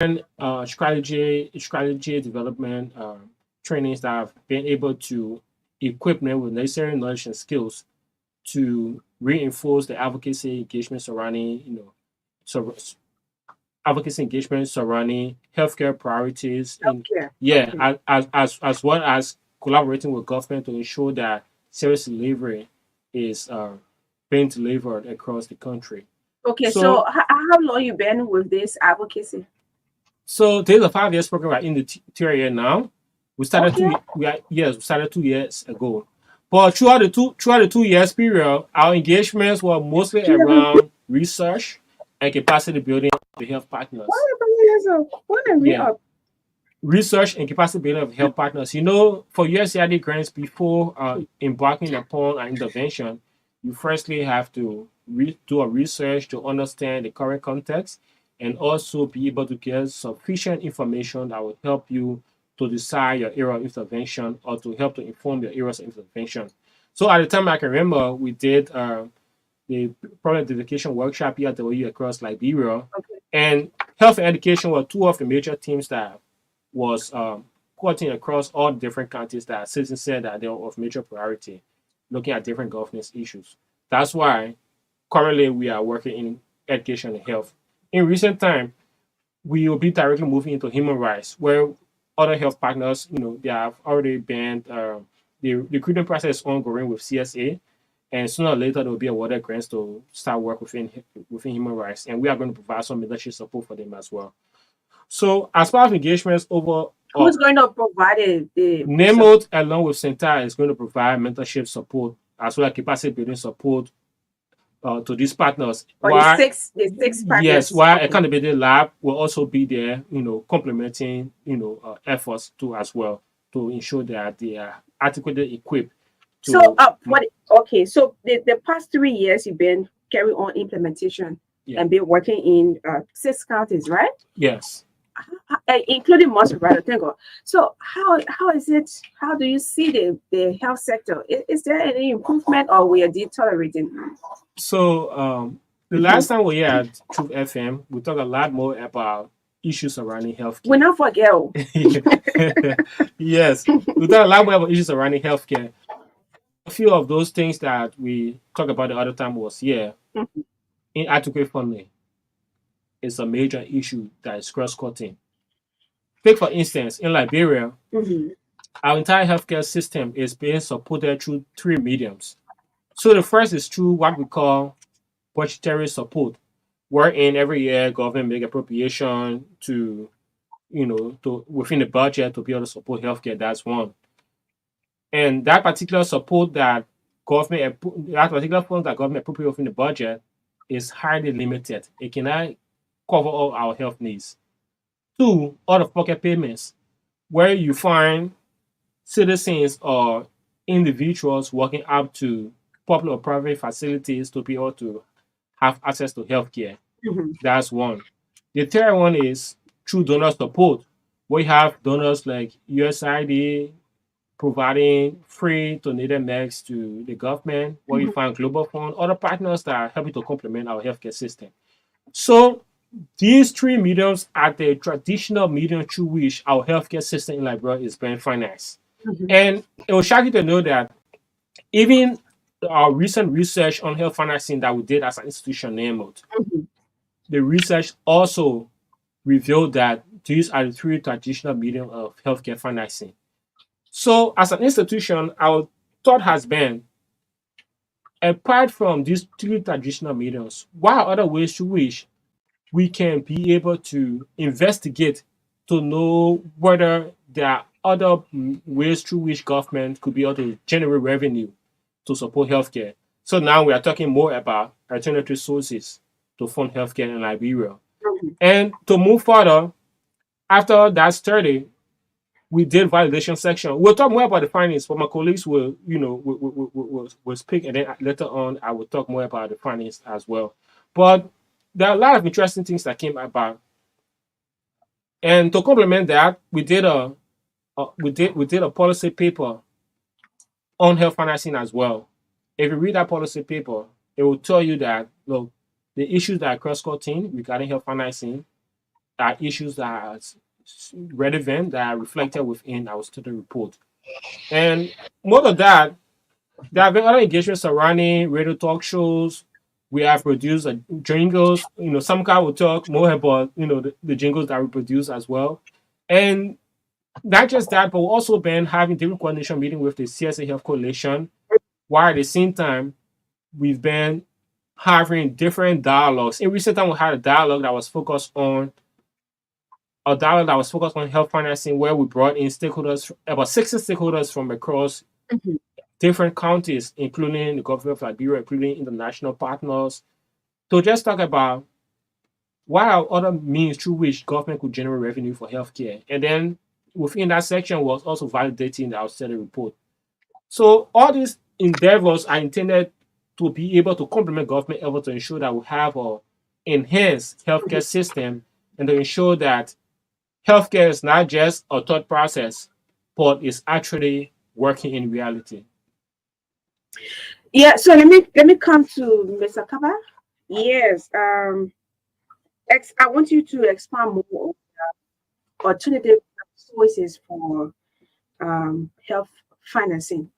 and strategy development trainings that have been able to equip them with necessary knowledge and skills to reinforce the advocacy engagement surrounding, so advocacy engagement surrounding healthcare priorities in Healthcare. yeah, Okay. as well as collaborating with government to ensure that service delivery is being delivered across the country. Okay. So So how long you been with this advocacy? so there's a 5 years program right in the third year now. We started Okay. two we are yes, we started 2 years ago. But throughout the 2 years period, our engagements were mostly around research and capacity building of the health What partners. about years old? What are we Yeah, up? research and capacity building of health partners. For USAID grants, before embarking upon an intervention, you firstly have to do a research to understand the current context and also be able to get sufficient information that will help you to decide your area of intervention or to help to inform your areas of intervention. So at the time I can remember, we did the problem identification workshop here at the OU across Liberia, Okay. and health and education were two of the major teams that was cutting across all the different counties that citizens said that they were of major priority, looking at different governance issues. That's why currently we are working in education and health. In recent time, we will be directly moving into human rights, where other health partners, they have already been the recruitment process is ongoing with CSA, and sooner or later there will be awarded grants to start work within human rights, and we are going to provide some leadership support for them as well. So as part of engagements over Who's going to provide the support NAMOD along with Center is going to provide mentorship support as well as capacity building support to these partners. for While the six yes, partners? while Okay. accountability lab will also be there, complementing efforts too as well to ensure that they are adequately equipped So to what okay, so the past 3 years you've been carrying on implementation yeah, and been working in six counties, right? yes. Including Montserrat, thank God. So how is it? How do you see the health sector? Is there any improvement or we are deteriorating? So the last time we had Truth FM, we talked a lot more about issues surrounding We healthcare. not forget. Oh. Yes, we talked a lot more about issues surrounding healthcare. A few of those things that we talked about the other time was inadequate funding is a major issue that is cross-cutting. Take for instance, in Liberia, Mhm. our entire healthcare system is being supported through three mediums. So the first is through what we call budgetary support, wherein every year government make appropriation to within the budget to be able to support healthcare. That's one. And that particular support that particular fund that government appropriate within the budget is highly limited. It cannot cover all our health needs. Two, out of pocket payments, where you find citizens or individuals working up to public or private facilities to be able to have access to healthcare. Mhm. That's one. The third one is through donor support. We have donors like USAID providing free donated meds to the government, where you Mhm. find Global Fund, other partners that are helping to complement our healthcare system. So these three mediums are the traditional medium through which our healthcare system in Liberia is being financed. Mhm. And it will shock you to know that even our recent research on health financing that we did as an institution, NAMOD, Mhm. the research also revealed that these are the three traditional medium of healthcare financing. So, as an institution, our thought has been, apart from these three traditional mediums, what are other ways through which we can be able to investigate to know whether there are other ways through which government could be able to generate revenue to support healthcare. So now we are talking more about alternative sources to fund healthcare in Liberia. Mhm. And to move further, after that study, we did validation section. We'll talk more about the findings, but my colleagues will speak, and then later on, I will talk more about the findings as well. But there are a lot of interesting things that came about, and to complement that, we did a policy paper on health financing as well. If you read that policy paper, it will tell you that look, the issues that are cross-cutting regarding health financing are issues that are relevant, that are reflected within our study report. And more than that, there have been other engagements surrounding radio talk shows. We have produced jingles. Some guy will talk more about the jingles that we produce as well. And not just that, but we've also been having different coordination meeting with the CSA Health Coalition, while at the same time we've been having different dialogues. In recent time, we had a dialogue that was focused on health financing, where we brought in stakeholders, about 60 stakeholders from across Mhm. different counties, including the government of Liberia, including international partners, to just talk about what are other means through which government could generate revenue for healthcare. And then within that section was also validating the outstanding report. So all these endeavors are intended to be able to complement government effort to ensure that we have a enhanced healthcare system, and to ensure that healthcare is not just a thought process, but is actually working in reality. Yeah, so let me come to Mr. Kaba. Yes, I want you to expand more on alternative sources for health financing.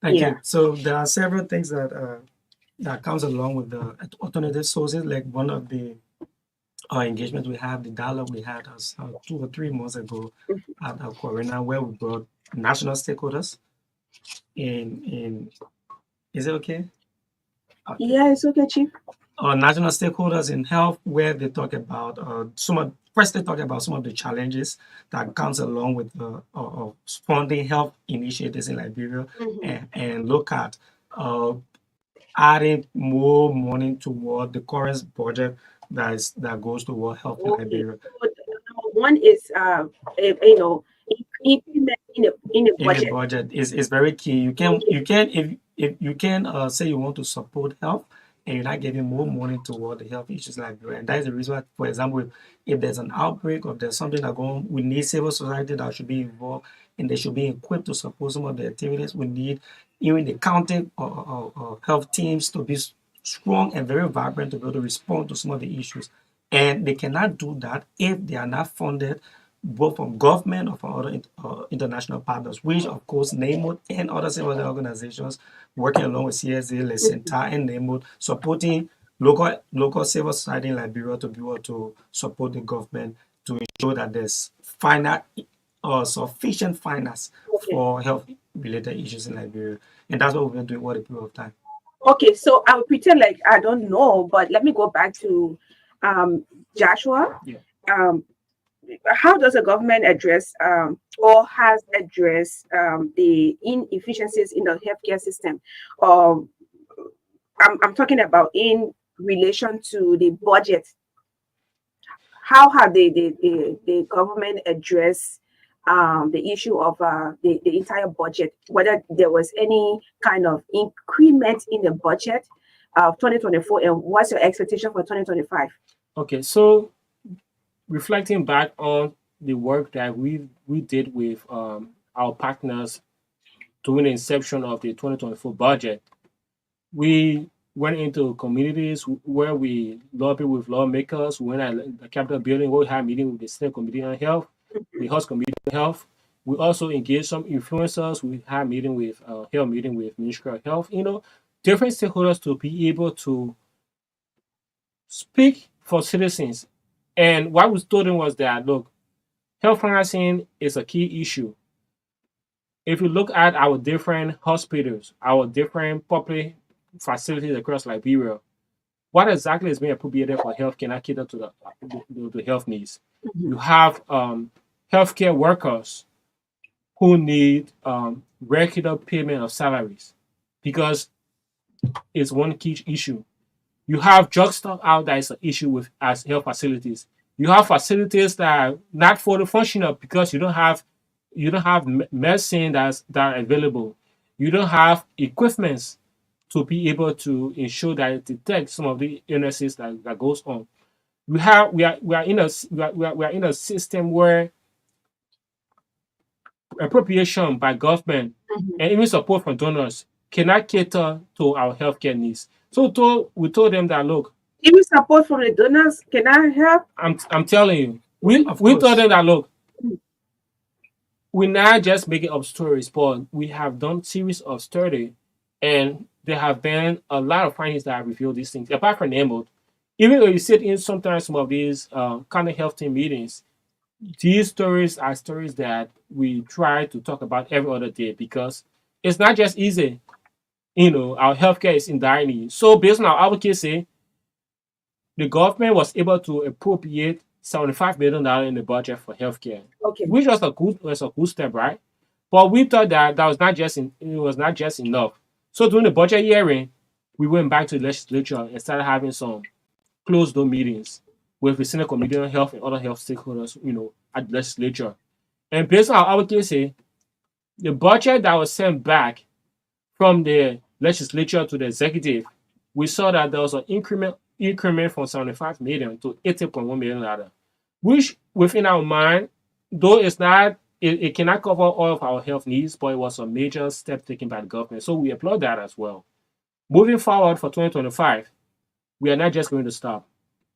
Thank Yeah. you. So there are several things that comes along with the alternative sources. Like one of the engagements we have, the dialogue we had us 2 or 3 months ago at Corona, where we brought national stakeholders in. Is it okay? Okay. Yeah, it's okay, Chief. National stakeholders in health, where they talk about they talk about some of the challenges that comes along with funding health initiatives in Liberia, and look at uh, adding more money toward the current budget that goes toward health in Okay. Liberia. So number one is implement in the In the budget. budget is very key. You can if you can say you want to support health and you're not giving more money toward the health issues like that. And that is the reason why, for example, if there's an outbreak or there's something that going on, we need civil society that should be involved, and they should be equipped to support some of the activities. We need even the county or health teams to be strong and very vibrant to be able to respond to some of the issues. And they cannot do that if they are not funded both from government or from other international partners, which of course NAMOD and other civil organizations working along with CSA, Lesenta, and NAMOD, supporting local civil society in Liberia to be able to support the government to ensure that there's sufficient finance Okay. for health related issues in Liberia. And that's what we've been doing over a period of time. Okay, so I will pretend like I don't know, but let me go back to Joshua. Yeah. How does the government address or has addressed the inefficiencies in the healthcare system? I'm talking about in relation to the budget. How have the government addressed the issue of the entire budget? Whether there was any kind of increment in the budget of 2024, and what's your expectation for 2025? Okay, so reflecting back on the work that we did with our partners during the inception of the 2024 budget, we went into communities where we lobbied with lawmakers. We went at the Capitol building where we had a meeting with the Senate Committee on Health, the House Committee on Health. We also engaged some influencers. We had a meeting with Ministry of Health. Different stakeholders to be able to speak for citizens. And what we told them was that, look, health financing is a key issue. If you look at our different hospitals, our different public facilities across Liberia, what exactly is being appropriated for health cannot cater to the health needs. You have healthcare workers who need regular payment of salaries because it's one key issue. You have drug stock out that is an issue with as health facilities. You have facilities that are not fully functional because you don't have medicine that are available. You don't have equipment to be able to ensure that it detects some of the illnesses that goes on. We are in a system where appropriation by government and even support from donors cannot cater to our healthcare needs. So we told them that, look, Even support from the donors, can I help? I'm telling you, Of we told course. them that look, we're not just making up stories, but we have done series of study, and there have been a lot of findings that have revealed these things. Apart from Nemo, even though you sit in sometimes some of these kind of health team meetings, these stories are stories that we try to talk about every other day because it's not just easy. Our healthcare is in dire need. So based on our advocacy, the government was able to appropriate $75 million in the budget for healthcare, Okay. which was a good step, right? But we thought that was not just it was not just enough. So during the budget hearing, we went back to the legislature and started having some closed door meetings with the Senate Committee on Health and other health stakeholders, at the legislature. And based on our advocacy, the budget that was sent back from the legislature to the executive, we saw that there was an increment from 75 million to 80.1 million dollars, which within our mind, though it cannot cover all of our health needs, but it was a major step taken by the government. So we applaud that as well. Moving forward for 2025, we are not just going to stop.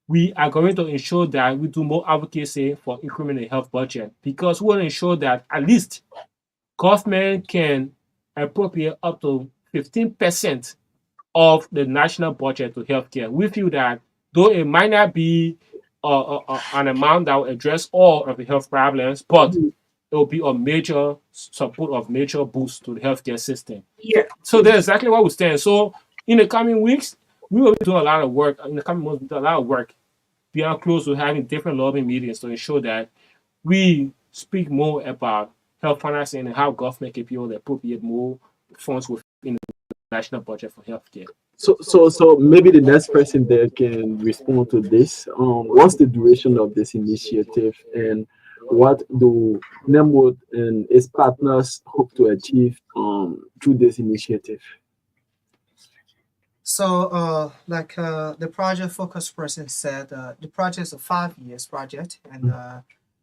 We are going to ensure that we do more advocacy for increment in health budget because we want to ensure that at least government can appropriate up to 15% of the national budget to healthcare. We feel that though it might not be an amount that will address all of the health problems, but Mhm. it will be a major support of major boost to the healthcare system. Yeah. So that's exactly what we stand. So in the coming weeks, we will be doing a lot of work. In the coming months, we'll do a lot of work beyond close to having different lobbying meetings to ensure that we speak more about health financing and how government can be able to appropriate more funds within the national budget for healthcare. So maybe the next person there can respond to this. What's the duration of this initiative, and what do Nemwood and its partners hope to achieve through this initiative? So, the project focus person said, the project is a 5 years project, and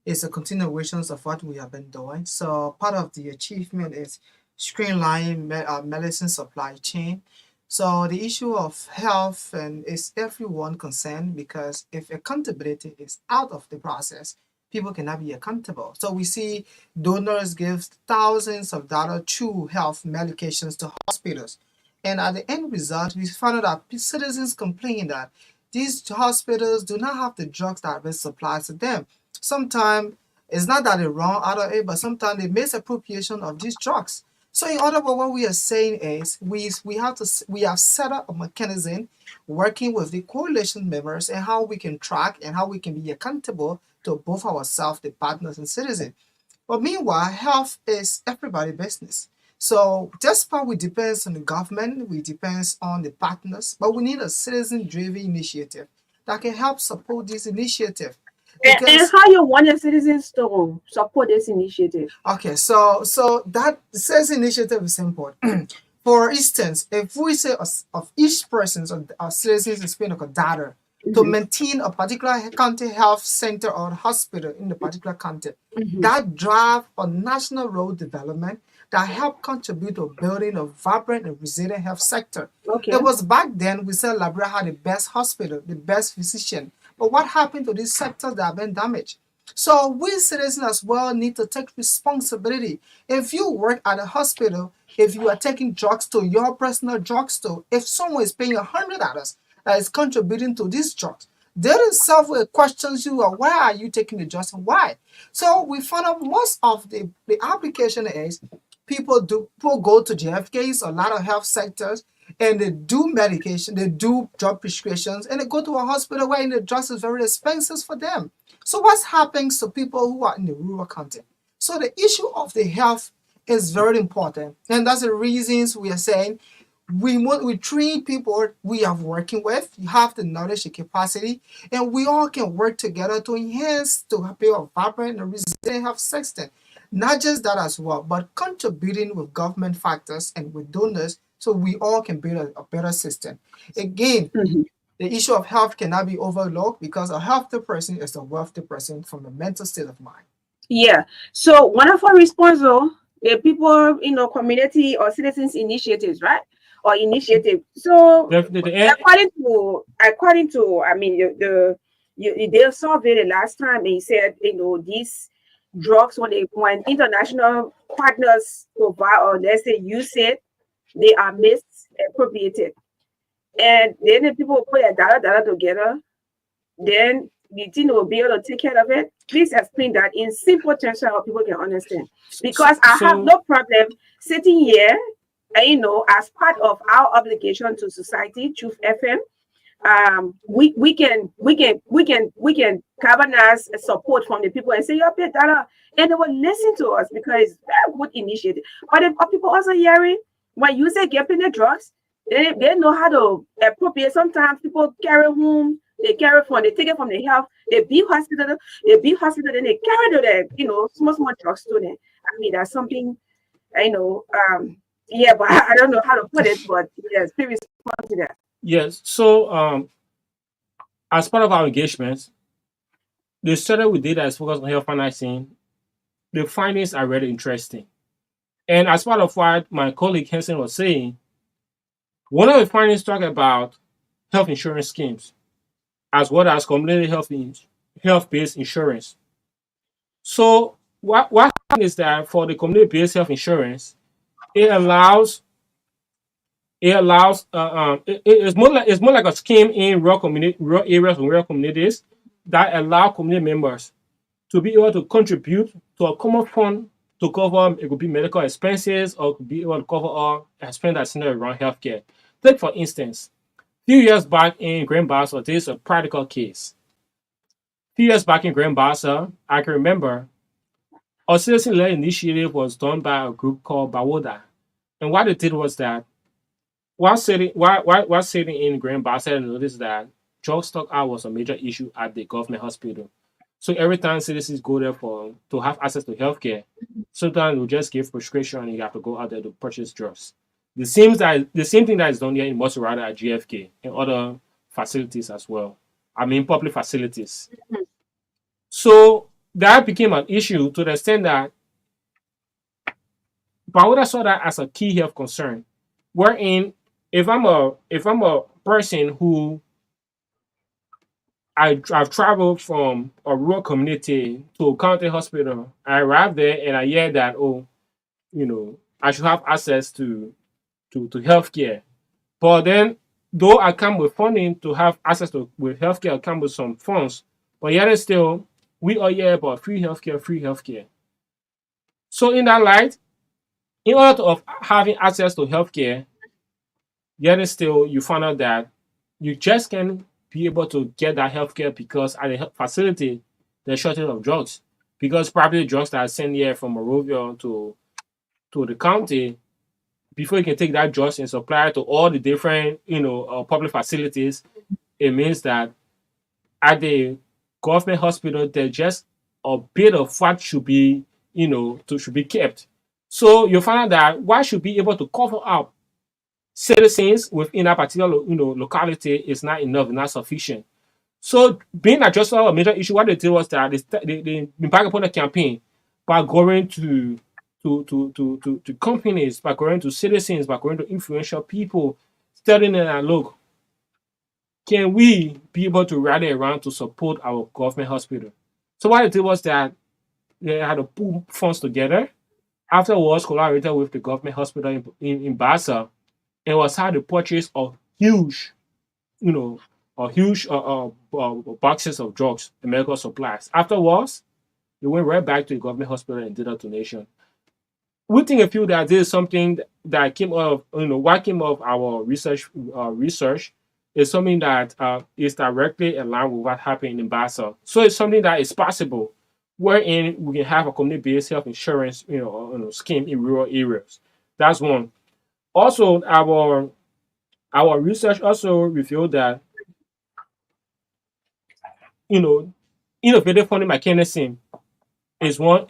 it's a continuation of what we have been doing. So, part of the achievement is streamlining medicine supply chain. So, the issue of health and is everyone concerned because if accountability is out of the process, people cannot be accountable. So, we see donors give thousands of dollars to health medications to hospitals, and at the end result, we found out that citizens complain that these hospitals do not have the drugs that have been supplied to them. Sometimes it's not that they're wrong out of it, but sometimes they misappropriation of these drugs. So in other words, what we are saying is we have set up a mechanism working with the coalition members and how we can track and how we can be accountable to both ourselves, the partners and citizens. But meanwhile, health is everybody's business. So just part we depends on the government, we depends on the partners, but we need a citizen-driven initiative that can help support this initiative. And Because how you want your citizens to support this initiative? okay, so that sales initiative is important. For instance, if we say of each person's or citizens is spending a data to Mhm. maintain a particular county health center or hospital in the particular county, Mhm. that drive a national road development that help contribute to building a vibrant and resilient health sector. Okay. It was back then we said Liberia had the best hospital, the best physician. But what happened to these sectors that have been damaged? So we citizens as well need to take responsibility. If you work at a hospital, if you are taking drugs to your personal drugstore, if someone is paying $100 that is contributing to these drugs, they themselves will question you, why are you taking the drugs and why? So we found out most of the application is people go to JFKs, a lot of health sectors, and they do medication, they do drug prescriptions, and they go to a hospital where the drugs is very expensive for them. So what happens to people who are in the rural county? So the issue of the health is very important, and that's the reasons we are saying we treat people we are working with. You have the knowledge and capacity, and we all can work together to enhance to build a vibrant and resilient health system. Not just that as well, but contributing with government factors and with donors so we all can build a better system. Again, Mhm. the issue of health cannot be overlooked because a healthy person is a wealthy person from a mental state of mind. Yeah. So one of our response, though, the people, community or citizens initiatives, right? or initiative. So Definitely. And according to I mean they surveyed it last time, and he said, these drugs, when international partners provide, or let's say use it, they are misappropriated. And then the people put a dollar together, then the team will be able to take care of it. Please explain that in simple terms so our people can understand. so, Because I have so no problem sitting here, and as part of our obligation to society, Truth FM, we can carbonize support from the people and say, you pay dollar, and they will listen to us because it's very good initiative. But if people also hearing when you say get the drugs, they know how to appropriate. Sometimes people carry home, they carry from, they take it from the health, they be hospital, then they carry to the small drugs to them. I mean, that's something I know. Yeah, but I don't know how to put it, but yes, please respond to that. yes. So as part of our engagement, the study we did that is focused on health financing, the findings are really interesting. And as part of what my colleague Henson was saying, one of the findings talk about health insurance schemes as well as community health-based insurance. So what happened is that for the community-based health insurance, it allows it's more like a scheme in rural areas and rural communities that allow community members to be able to contribute to a common fund to cover, it could be medical expenses, or could be able to cover all expenses that's centered around healthcare. Take for instance, few years back in Grand Bassa, this is a practical case. Few years back in Grand Bassa, I can remember a citizen-led initiative was done by a group called Bawoda. And what they did was that while sitting in Grand Bassa, I noticed that drug stock out was a major issue at the government hospital. So every time citizens go there for to have access to healthcare, sometimes they'll just give prescription and you have to go out there to purchase drugs. The same thing that is done here in Motorada at GFK and other facilities as well. I mean public facilities. So that became an issue to the extent that Bawoda saw that as a key health concern. Wherein if I'm a person who I've traveled from a rural community to a county hospital. I arrive there and I hear that, oh, I should have access to healthcare. But then, though I come with funding to have access to with healthcare, I come with some funds. But yet and still, we all hear about free healthcare, free healthcare. So in that light, in order to of having access to healthcare, yet and still, you find out that you just can't be able to get that healthcare because at the facility there's shortage of drugs. Because probably drugs that are sent here from Morovia to the county, before you can take that drugs and supply it to all the different public facilities, it means that at the government hospital there's just a bit of what should be should be kept. So you find out that what should be able to cover up citizens within that particular locality is not enough, not sufficient. So being addressed a major issue, what they did was that they embarked upon a campaign by going to companies, by going to citizens, by going to influential people, telling them that look, can we be able to rally around to support our government hospital? So what they did was that they had to pull funds together. Afterwards, collaborated with the government hospital in Bassa, and was how to purchase huge, you know, a huge boxes of drugs and medical supplies. Afterwards, they went right back to the government hospital and did a donation. We think a few that this is something that came out of what came out of our research is something that is directly aligned with what happened in Bassa. So it's something that is possible, wherein we can have a community-based health insurance scheme in rural areas. That's one. Also, our research also revealed that you know innovative funding mechanism is one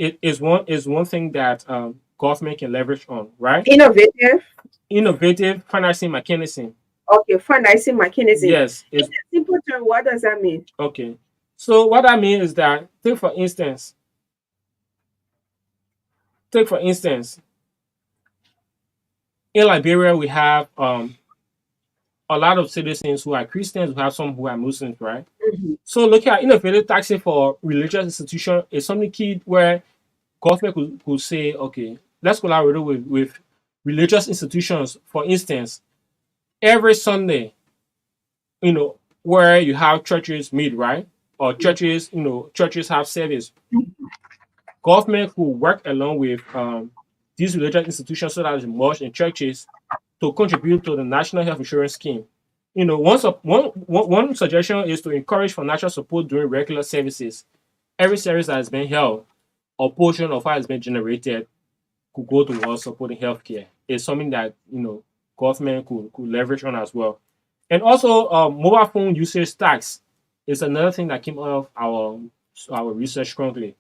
thing that government can leverage on, right? Innovative. Innovative financing mechanism. Okay, financing mechanism. Yes, In it's a simple term, what does that mean? okay. So what I mean is that take for instance, In Liberia, we have a lot of citizens who are Christians, we have some who are Muslims, right? Mhm. So looking at innovative taxing for religious institution is something key where government could say, okay, let's collaborate with religious institutions. For instance, every Sunday, where you have churches meet, right? Or churches, churches have service. Government will work along with these religious institutions so that it's merged in churches to contribute to the national health insurance scheme. One suggestion is to encourage financial support during regular services. Every service that has been held, a portion of what has been generated could go towards supporting healthcare. It's something that government could leverage on as well. And also, mobile phone usage tax is another thing that came out of our research currently.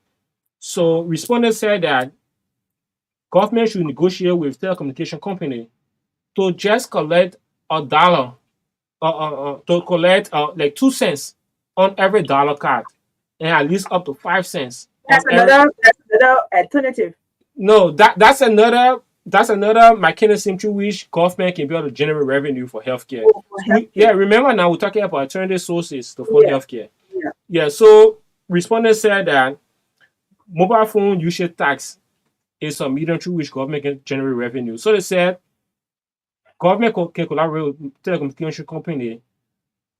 So respondents said that government should negotiate with telecommunication company to just collect $1, to collect like 2 cents on every dollar card, and at least up to 5 cents on every. That's another alternative. No, that's another mechanism through which government can be able to generate revenue for healthcare. For Yeah, healthcare. remember now we're talking about alternative sources to fund Yeah, healthcare. yeah. Yeah, so respondents said that mobile phone usage tax is a medium through which government can generate revenue. So they said government can collaborate with telecommunication company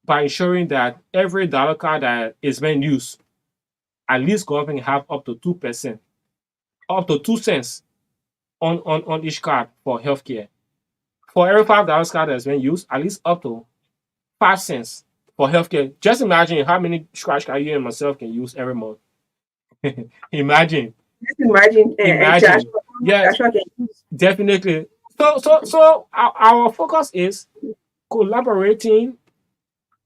by ensuring that every dollar card that is being used, at least government have up to 2%, up to 2 cents on each card for healthcare. For every $5 card that's been used, at least up to 5 cents for healthcare. Just imagine how many scratch cards you and myself can use every month. Imagine, Just imagine imagine. Yeah, Joshua can use. definitely. So our focus is collaborating.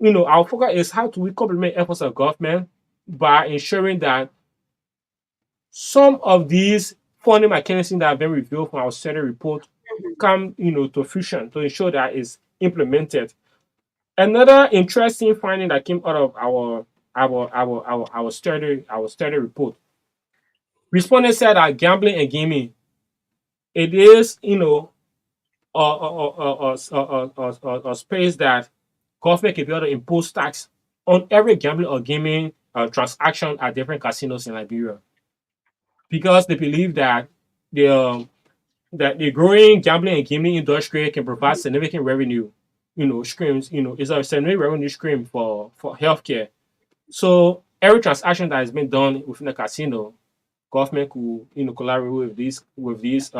Our focus is how do we complement efforts of government by ensuring that some of these funding mechanisms that have been revealed from our study report come, to fruition to ensure that it's implemented. Another interesting finding that came out of our study report. Respondents said that gambling and gaming, it is a space that government can be able to impose tax on every gambling or gaming transaction at different casinos in Liberia, because they believe that the the growing gambling and gaming industry can provide significant revenue, streams. It's a significant revenue stream for healthcare. So every transaction that has been done within a casino, government could collaborate with these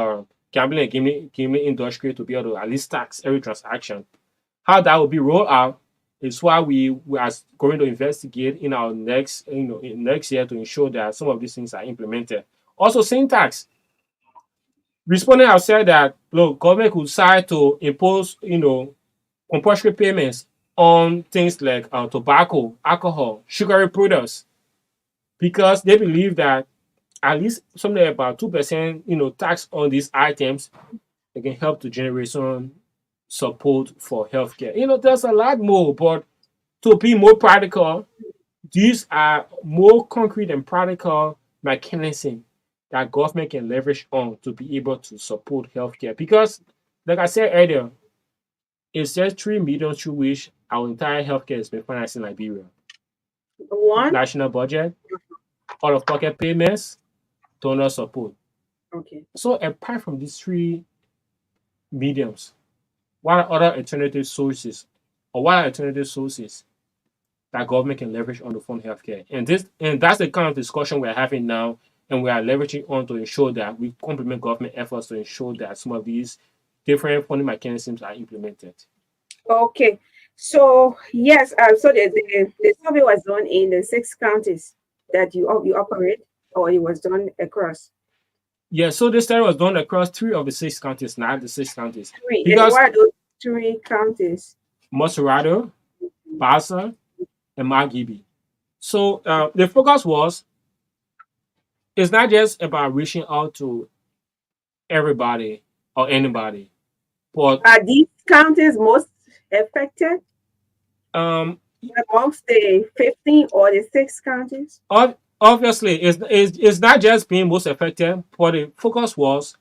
gambling and gaming industry to be able to at least tax every transaction. How that will be rolled out is why we are going to investigate in our next year to ensure that some of these things are implemented. Also, sin tax. Respondents have said that look, government could decide to impose compulsory payments on things like tobacco, alcohol, sugary products, because they believe that at least something about 2%, tax on these items, they can help to generate some support for healthcare. There's a lot more, but to be more practical, these are more concrete and practical mechanisms that government can leverage on to be able to support healthcare. Because, like I said earlier, it's just 3 million through which our entire healthcare has been financed in Liberia. One. National budget, out of pocket payments, donor support. Okay. So apart from these three mediums, what are other alternative sources, or what are alternative sources that government can leverage on to fund healthcare? And that's the kind of discussion we're having now, and we are leveraging on to ensure that we complement government efforts to ensure that some of these different funding mechanisms are implemented. Okay. So yes, so the survey was done in the 6 counties that you operate, or it was done across Yeah, so this study was done across 3 of the 6 counties, not the 6 counties, three. And because what are those 3 counties? Maserado, Basa, and Magibi. So the focus was, it's not just about reaching out to everybody or anybody, but Are these counties most affected um, amongst the 15 or the 6 counties? obviously it's not just being most affected, but the focus was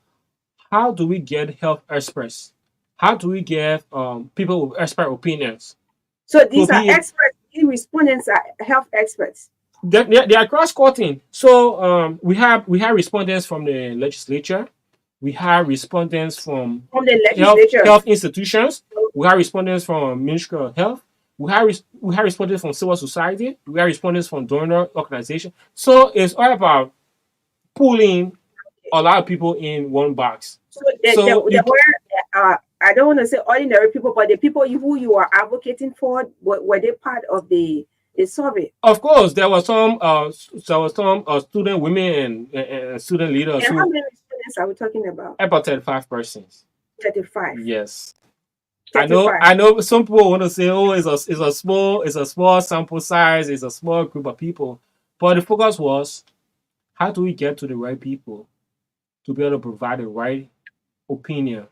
how do we get health experts? How do we get people with expert opinions So to these are be experts. These respondents are health experts they are cross-cutting. So we have respondents from the legislature, we have respondents from from the health legislature. health institutions, we have respondents from Ministry of Health, we have respondents from civil society, we have respondents from donor organization. So it's all about pulling a lot of people in one box. So So you the were I don't want to say ordinary people, but the people who you are advocating for were they part of the survey? of course there was some student women and student leaders And how who many respondents are we talking about? about 35%. 35. Yes. I know 35. I know some people want to say, oh, it's a small sample size, it's a small group of people. But the focus was how do we get to the right people to be able to provide the right opinion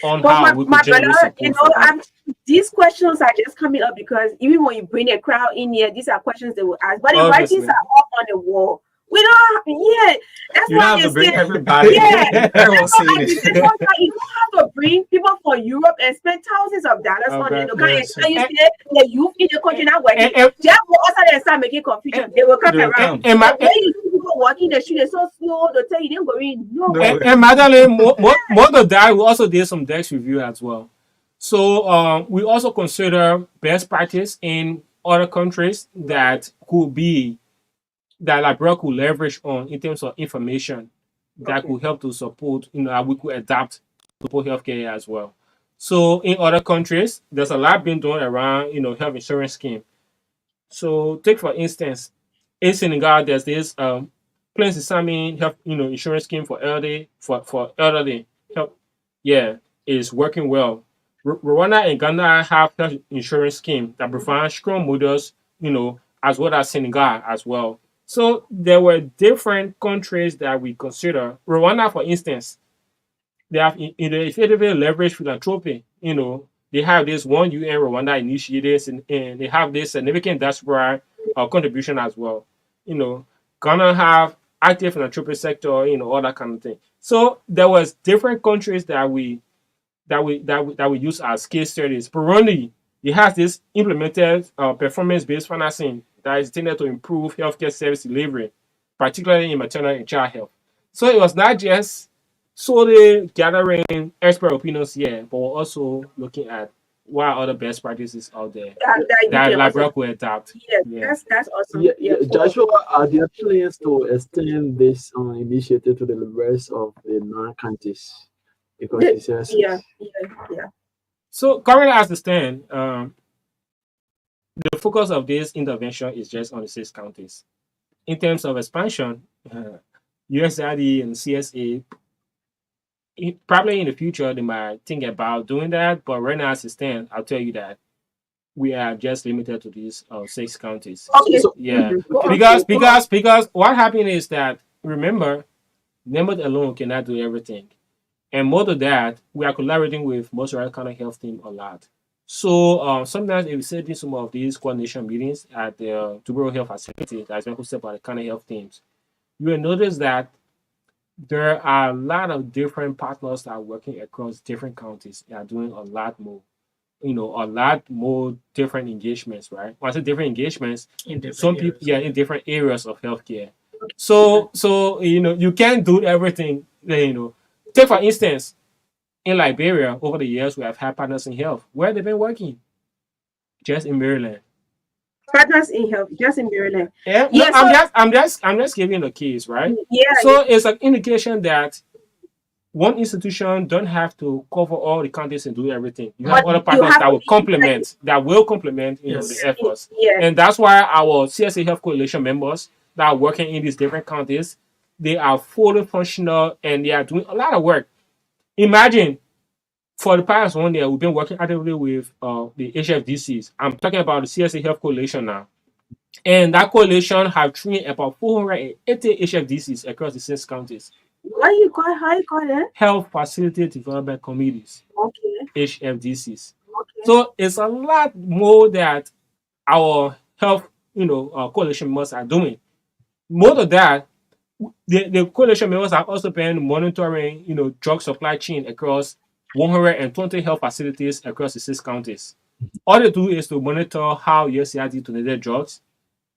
on But how we could my generate brother, support for them. these questions are just coming up because even when you bring a crowd in here, these are questions they will ask. But the writings Obviously. are up on the wall. We don't, yeah. That's You why don't have they to bring say, everybody. yeah. Everyone's That's why saying I say, it. sometimes you don't have to bring people from Europe and spend thousands of dollars on it. They Yes. can't you And, say the youth in the country not working. and, and, Just go outside and start making confusion. They will come They will around. come. and, But my, when you see people walking the street, they're so slow, they'll tell you they go in nowhere. and Magdalene, more than that, we also did some desk review as well. So we also consider best practice in other countries that could be that Liberia could leverage on in terms of information that Okay. could help to support, we could adapt to support healthcare as well. So in other countries, there's a lot being done around, health insurance scheme. So take for instance, in Senegal, there's this plain Sesame health, insurance scheme for elderly help. Yeah, is working well. Rwanda and Ghana have health insurance scheme that provide strong models, as well as Senegal as well. So there were different countries that we consider. Rwanda, for instance, they have effectively leveraged philanthropy. They have this one UN Rwanda initiatives, and they have this significant diaspora contribution as well. Ghana have active philanthropy sector, all that kind of thing. So there was different countries that we use as case studies. Burundi, it has this implemented performance-based financing that is intended to improve healthcare service delivery, particularly in maternal and child health. So it was not just solely gathering expert opinions here, but we're also looking at what are other best practices out there That you that can also, Liberia could adapt. yeah, Yeah. that's awesome. Yeah, Yeah, Joshua, are there plans to extend this initiative to the rest of the nine counties? Because the- it says yeah. So currently, as it stands, the focus of this intervention is just on the 6 counties. In terms of expansion, USAID and CSA, probably in the future they might think about doing that, but right now as it stands, I'll tell you that we are just limited to these 6 counties. Okay. so. Yeah, Go on. because what happened is that, remember, numbers alone cannot do everything, and more than that, we are collaborating with most of our county health team a lot. So sometimes if we set in some of these coordination meetings at the Tubero Health Facility that's been hosted by the county health teams, you will notice that there are a lot of different partners that are working across different counties. They are doing a lot more, a lot more different engagements, right? When I say different engagements, In different some people, areas. yeah, in different areas of healthcare. So you can't do everything. Take for instance, in Liberia, over the years, we have had partners in health. Where they've been working? Just in Maryland. Partners in health, just in Maryland. Yeah, no, Yeah, so I'm just giving the case, right? yeah, So it's an indication that one institution don't have to cover all the counties and do everything. You have but other you partners have that to will be complement, Yes. the efforts. yeah. And that's why our CSA Health Coalition members that are working in these different counties, they are fully functional and they are doing a lot of work. Imagine for the past 1 year, we've been working actively with the HFDCs. I'm talking about the CSA Health Coalition now. And that coalition have trained about 480 HFDCs across the 6 counties. How you call it? Health Facility Development Committees, Okay, HFDCs. okay. So it's a lot more that our health, coalition members are doing. More of that, The coalition members have also been monitoring, drug supply chain across 120 health facilities across the 6 counties. All they do is to monitor how USAID donated drugs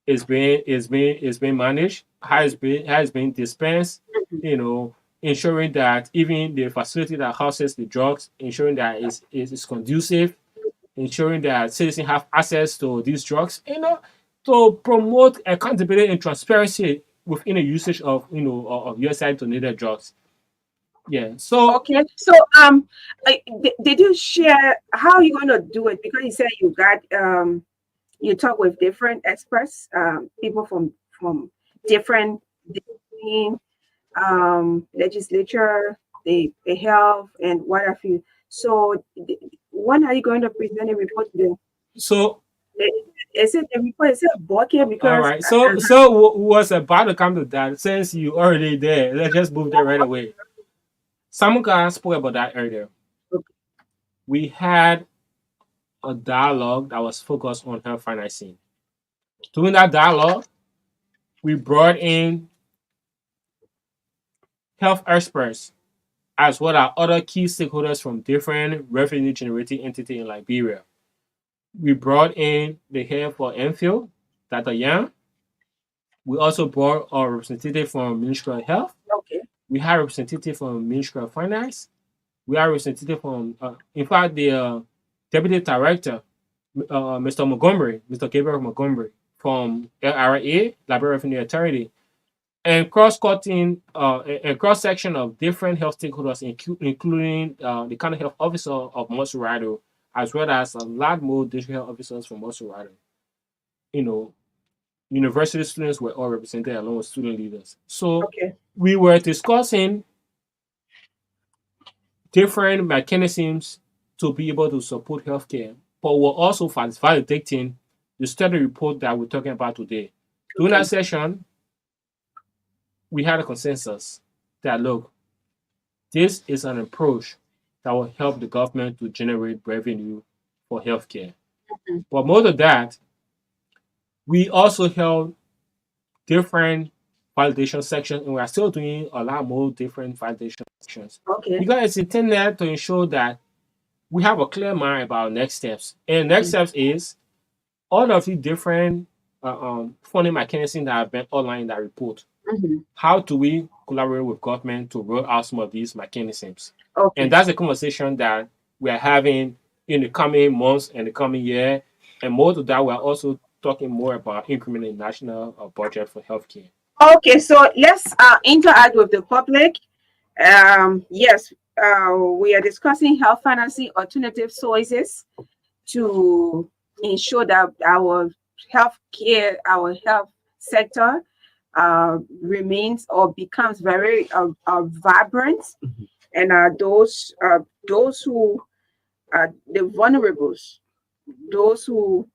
is being managed, how it's being dispensed, you know, ensuring that even the facility that houses the drugs, ensuring that is conducive, ensuring that citizens have access to these drugs, to promote accountability and transparency within the usage of USAID donated drugs. Yeah. So Okay. So did you share how you going to do it? Because you said you talk with different experts, people from different discipline, legislature, the health, and what have you. So, when are you going to present a report to them? so Is it a report? Is it a bucket? all Because right. So was about to come to that. Since you already there, let's just move there right away. Samuka spoke about that earlier. We had a dialogue that was focused on health financing. During that dialogue, we brought in health experts as well as other key stakeholders from different revenue generating entities in Liberia. We brought in the head for Enfield, Dr. Yang. We also brought our representative from Ministry of Health. okay, We had a representative from Ministry of Finance. We had a representative from, in fact, the Deputy Director, Mr. Montgomery, Mr. Gabriel Montgomery from LRA, Liberia Revenue Authority, and cross-cutting a cross-section of different health stakeholders, including the county health officer of Mosurado, as well as a lot more district health officers from Mosurado. You know, university students were all represented along with student leaders. So okay, we were discussing different mechanisms to be able to support healthcare, but we're also validating the study report that we're talking about today. During that okay, session, we had a consensus that look, this is an approach that will help the government to generate revenue for healthcare. Mhm. But more than that, we also held different validation sections, and we are still doing a lot more different validation sections okay, because it's intended to ensure that we have a clear mind about next steps. And next mm, steps is all of the different funding mechanisms that have been outlined in that report. mhm, How do we collaborate with government to roll out some of these mechanisms? And okay. that's a conversation that we are having in the coming months and the coming year. And more to that, we're also talking more about incrementing national budget for healthcare. Okay, so let's interact with the public. Yes, we are discussing health financing alternative sources to ensure that our health sector remains or becomes very vibrant, and those who are the vulnerables, those who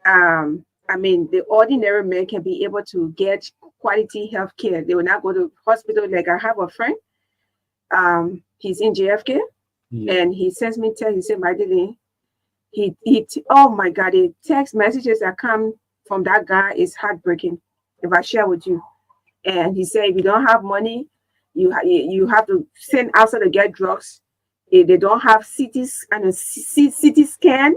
the ordinary man can be able to get quality health care. They will not go to hospital. Like I have a friend, he's in JFK, Yeah. and he sends me text. He said, Magdalene, oh my God, the text messages that come from that guy is heartbreaking. If I share with you, and he said, if you don't have money, you have to send outside to get drugs. If they don't have CT scan,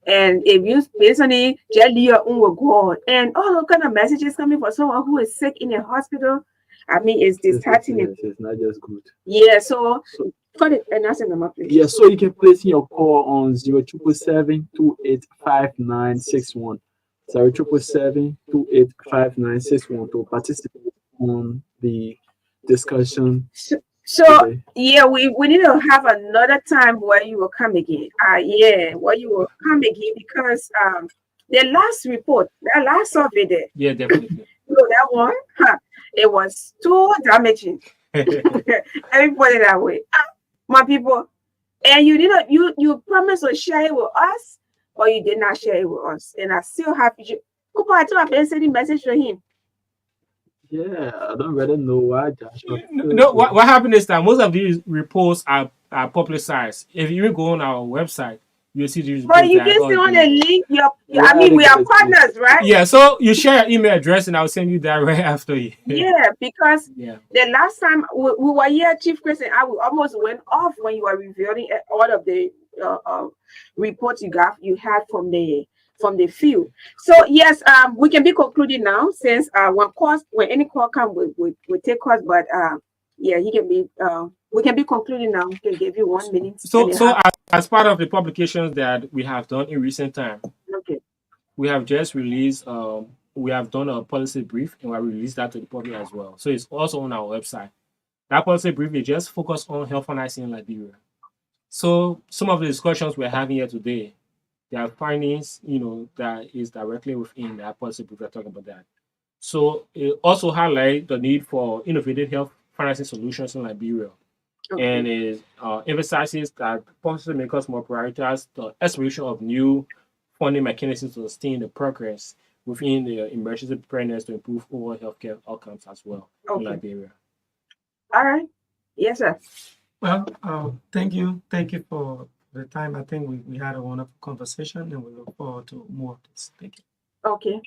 and if you basically jelly your own will go on, and all those kind of messages coming from someone who is sick in a hospital. It's disheartening. Yes, it's not just good. Yeah, so So, call it and answer number, please. yeah, so you can place in your call on 0777 285961. 0777 285961 to participate on the discussion So today. yeah, we need to have another time where you will come again. Yeah, where you will come again because the last report, the last survey there, Yeah, definitely. that one, it was too damaging. Everybody that way. My people. And you promised to share it with us, but you did not share it with us. And I still have you. Kupo, I still have been sending message to him. Yeah, I don't really know why Joshua No, what happened is that most of these reports are publicized. If you go on our website, you'll see these But reports you that can oh still want to the link your, I Where mean, the we are guys go? partners, right? yeah. So you share your email address, and I'll send you that right after you. Yeah, because Yeah. the last time we were here, Chief Chris and I, we almost went off when you were revealing all of the reports you had from the field. So yes, we can be concluding now since when any call come, we take calls. But yeah, he can be we can be concluding now. We can give you 1 minute and a So half. as part of the publications that we have done in recent time, Okay. we have just released. We have done a policy brief, and we have released that to the public as well. So it's also on our website. That policy brief is just focused on health financing in Liberia. So some of the discussions we're having here today, there are findings, that is directly within that policy brief. We're talking about that. So it also highlights the need for innovative health financing solutions in Liberia, and Okay. it emphasizes that policymakers must prioritize the exploration of new funding mechanisms to sustain the progress within the emergency preparedness to improve overall healthcare outcomes as well in Okay. Liberia. All right. Yes, sir. Well, thank you for the time. I think we had a wonderful conversation, and we look forward to more of this. Thank you. Okay.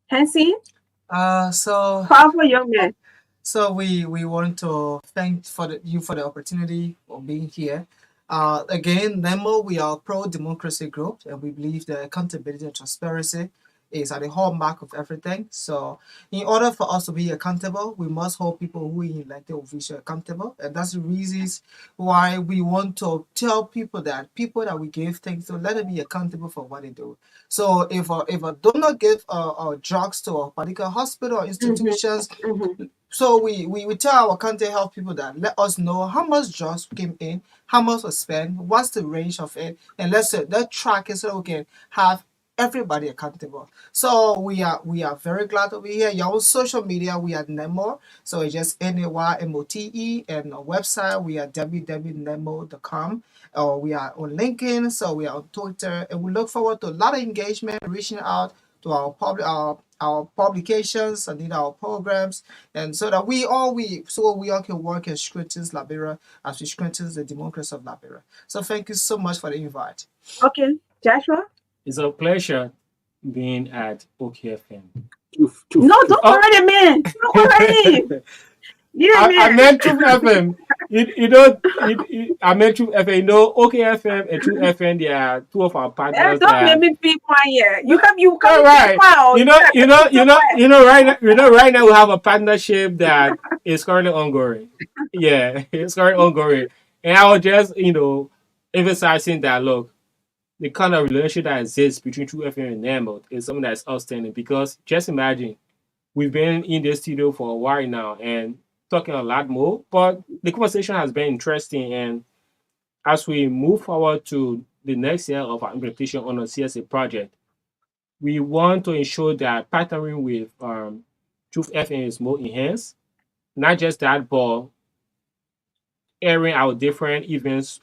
Hansi, So powerful young man. we want to thank you for the opportunity of being here. Again, NEMO, we are a pro-democracy group, and we believe that accountability and transparency is at the hallmark of everything. So, in order for us to be accountable, we must hold people who we elected officials accountable, and that's the reasons why we want to tell people that we give things to, let them be accountable for what they do. So, if a donor give drugs to a particular hospital or institutions, Mm-hmm. so we tell our country health people that let us know how much drugs came in, how much was spent, what's the range of it, and let's track it so we can have everybody accountable. So we are very glad to be here. Your social media, we are Nemo. So it's just NAYMOTE, and our website we are www.nemo.com. We are on LinkedIn, so we are on Twitter, and we look forward to a lot of engagement, reaching out to our publications and in our programs, and so that we all can work and strengthen Liberia as we strengthen the democracy of Liberia. So thank you so much for the invite. Okay. Joshua? It's a pleasure being at OKFM. No, don't Oh. correct the man. Don't correct him. Yeah, I man. meant Truth FM. I meant Truth FM. OKFM and Truth FM, they are two of our partners Don't make that. me feel quiet. You come All right. wow. Right now we have a partnership that is currently ongoing. Yeah, it's currently ongoing. And I was just, emphasizing that look, the kind of relationship that exists between True FM and Nemo is something that's outstanding because just imagine we've been in the studio for a while now and talking a lot more, but the conversation has been interesting. And as we move forward to the next year of our implementation on a CSA project, we want to ensure that partnering with Truth FM is more enhanced. Not just that, but airing our different events,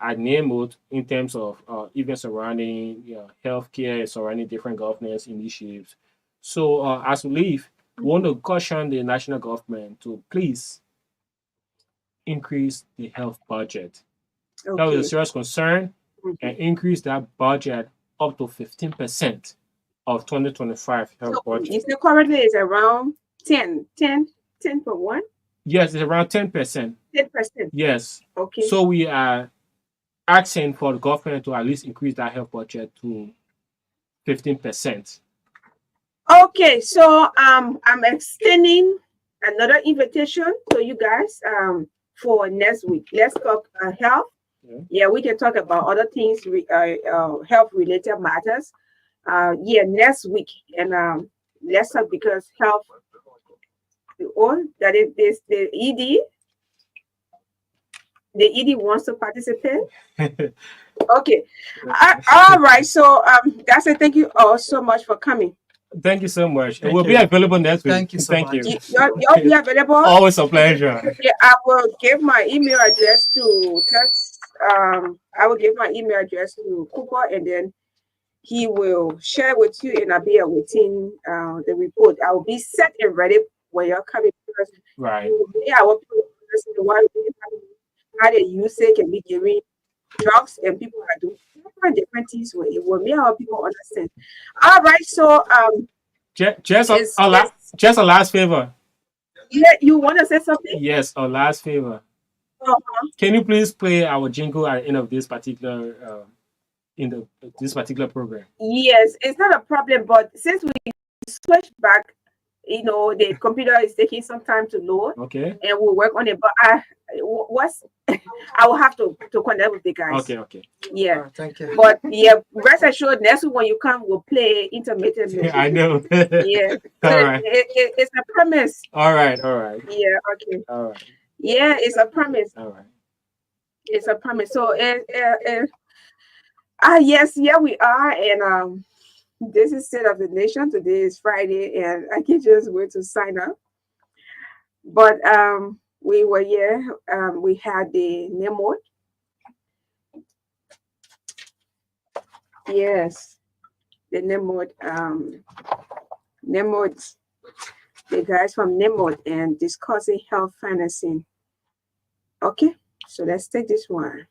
at Nemo in terms of events surrounding healthcare, surrounding different governance initiatives. So as we leave, we want to caution the national government to please increase the health budget. That was a Okay. serious concern, and Mhm. increase that budget up to 15% of 2025 health So you budget. say currently is around 10.1, Yes, it's around 10%. 10%. Yes. Okay. So we are asking for the government to at least increase that health budget to 15%. Okay, so I'm extending another invitation to you guys for next week. Let's talk health. Yeah. Yeah, we can talk about other things, health related matters. Yeah, next week, and let's talk because health. Or that is this the ED. The ED wants to participate. Okay. All right. So that's it. Thank you all so much for coming. Thank you so much. And Thank we'll be you. available next week. Thank you so Thank much. you. You'll be available. Always a pleasure. Yeah, I will give my email address to I will give my email address to Cooper, and then he will share with you, and I'll be within the report. I will be set and ready when you're coming because Right. yeah, I want people to understand why how the use it can be giving drugs and people are doing different things will make our people understand. All right, so Just is is just a last favor. yeah, you want to say something? Yes, a last favor. Uh-huh. Can you please play our jingle at the end of this particular in the this particular program? Yes, it's not a problem, but since we switched back, the computer is taking some time to load, Okay. and we'll work on it. But what's I will have to connect with the guys. Okay. Yeah, Thank you. but yeah, rest assured, next week when you come, we'll play intermittently. I know. Yeah, so All right. it's a promise. All right. All right. Yeah, okay. All right. Yeah, it's a promise. All right. It's a promise. So, yes, yeah, we are, and this is State of the Nation. Today is Friday, and I can just wait to sign up. But we were here. We had the Nemo. Yes, the Nemo. Nemo. The guys from Nemo and discussing health financing. Okay, so let's take this one.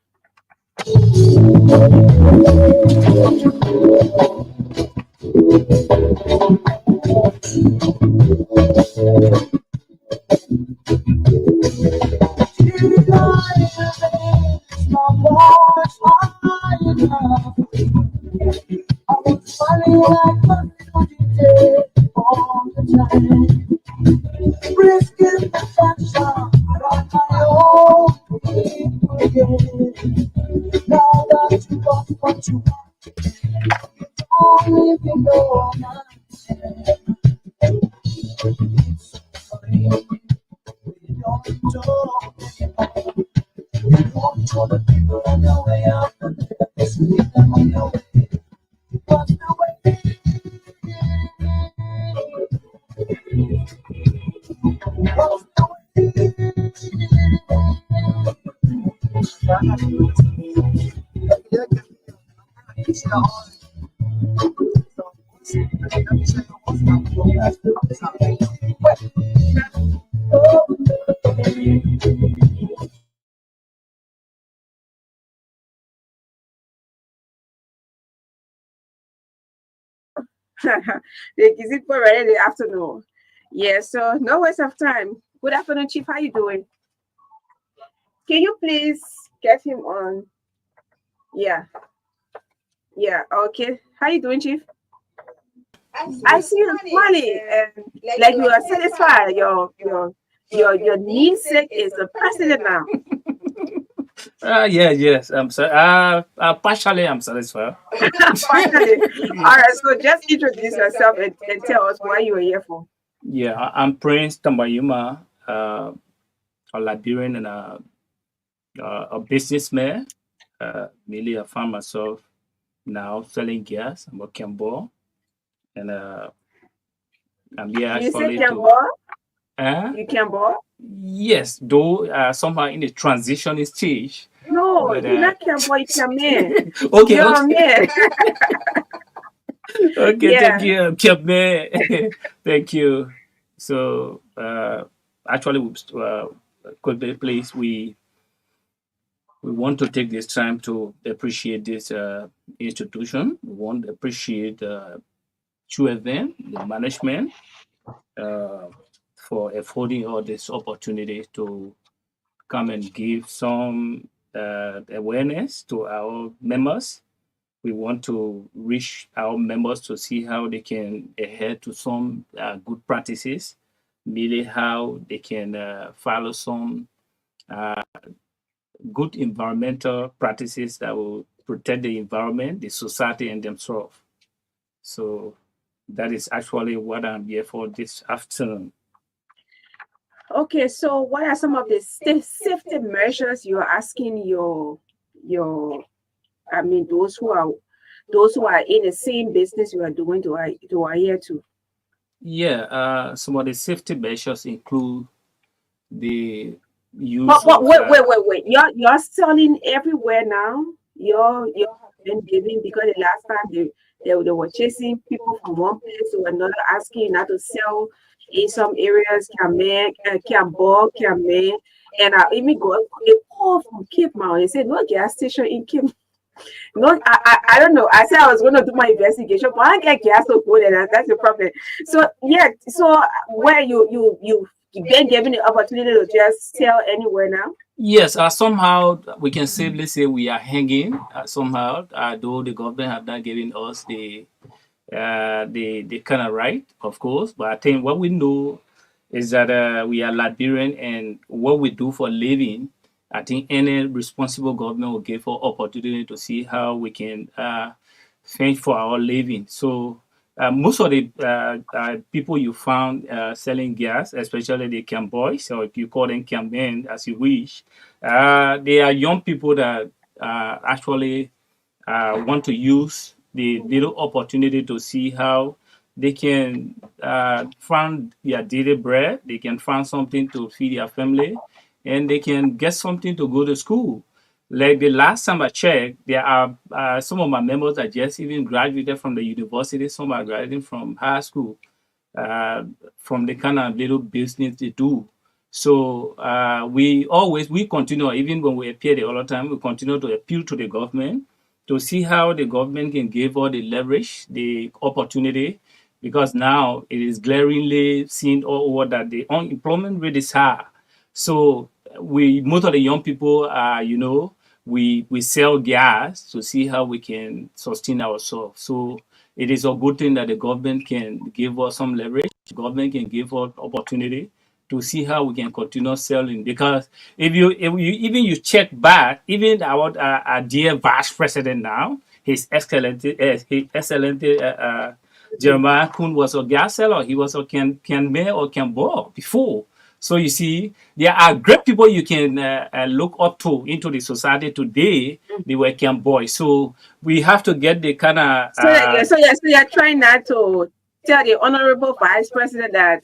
The Kizikpo right in the afternoon. Yeah, so no waste of time. Good afternoon, Chief. How you doing? Can you please get him on? Yeah, yeah, okay. How you doing, Chief? I see you smiling and like you are satisfied. Your namesake is the president now. Yes. I'm sorry. Partially, I'm satisfied. Finally. All right, so just introduce yourself and tell us why you are here for. Yeah, I'm Prince Tambayuma, a Liberian and a businessman, mainly a farmer myself, now selling gas. I'm a Cambo, and I'm here You say actually can to. ball? Uh, You can ball? yes, though somehow in the transition stage. No, But you're not can ball, you can man. okay, You're a man. okay, Yeah. thank you, Cambo. Thank you. So actually, could be place we want to take this time to appreciate this institution. We want to appreciate True Event, the management, uh, for affording all this opportunity to come and give some awareness to our members. We want to reach our members to see how they can adhere to some good practices, merely how they can follow some uh, good environmental practices that will protect the environment, the society, and themselves. So that is actually what I'm here for this afternoon. Okay, so what are some of the safety measures you're asking your I mean those who are in the same business you are doing to adhere to? Yeah, some of the safety measures include the use But of wait. You're selling everywhere now. You're been giving because the last time they were chasing people from one place to another, asking you not to sell in some areas, can ball, and I even got a call from Cape Mount. They said no gas station in Cape. No, I don't know. I said I was going to do my investigation, but I get gas so good, and that's the problem. So yeah, so where you been given the opportunity to just sell anywhere now? Yes, somehow we can safely say we are hanging somehow, though the government have not given us the kind of right, of course. But I think what we know is that we are Liberian, and what we do for living, I think any responsible government will give us opportunity to see how we can fend for our living. So most of the people you found selling gas, especially the camp boys, or if you call them camp men, as you wish, they are young people that actually want to use the little opportunity to see how they can find their daily bread, they can find something to feed their family, and they can get something to go to school. Like the last time I checked, there are some of my members that just even graduated from the university, some are graduating from high school, uh, from the kind of little business they do. So we continue, even when we appear the other time, we continue to appeal to the government to see how the government can give all the leverage, the opportunity, because now it is glaringly seen all over that the unemployment rate is high. So we most of the young people are, we sell gas to see how we can sustain ourselves. So it is a good thing that the government can give us some leverage. The government can give us opportunity to see how we can continue selling. Because if you even you check back, even our dear vice president now, his excellent Jeremiah Kuhn was a gas seller. He was a can mayor or can board before. So you see, there are great people you can look up to into the society today. They were camp boys. So we have to get the kind of So you're trying not to tell the honorable vice president that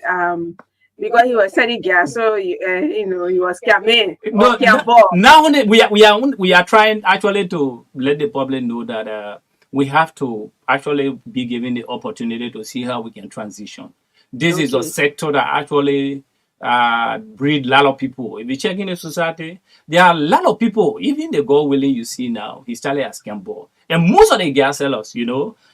because he was selling gas, so he was campaign or no, campaign. now we are trying actually to let the public know that we have to actually be given the opportunity to see how we can transition. This is a Okay. sector that actually breed a lot of people. If you check in the society, there are a lot of people, even the God willing you see now, he started as Cambo. And most of the gas sellers,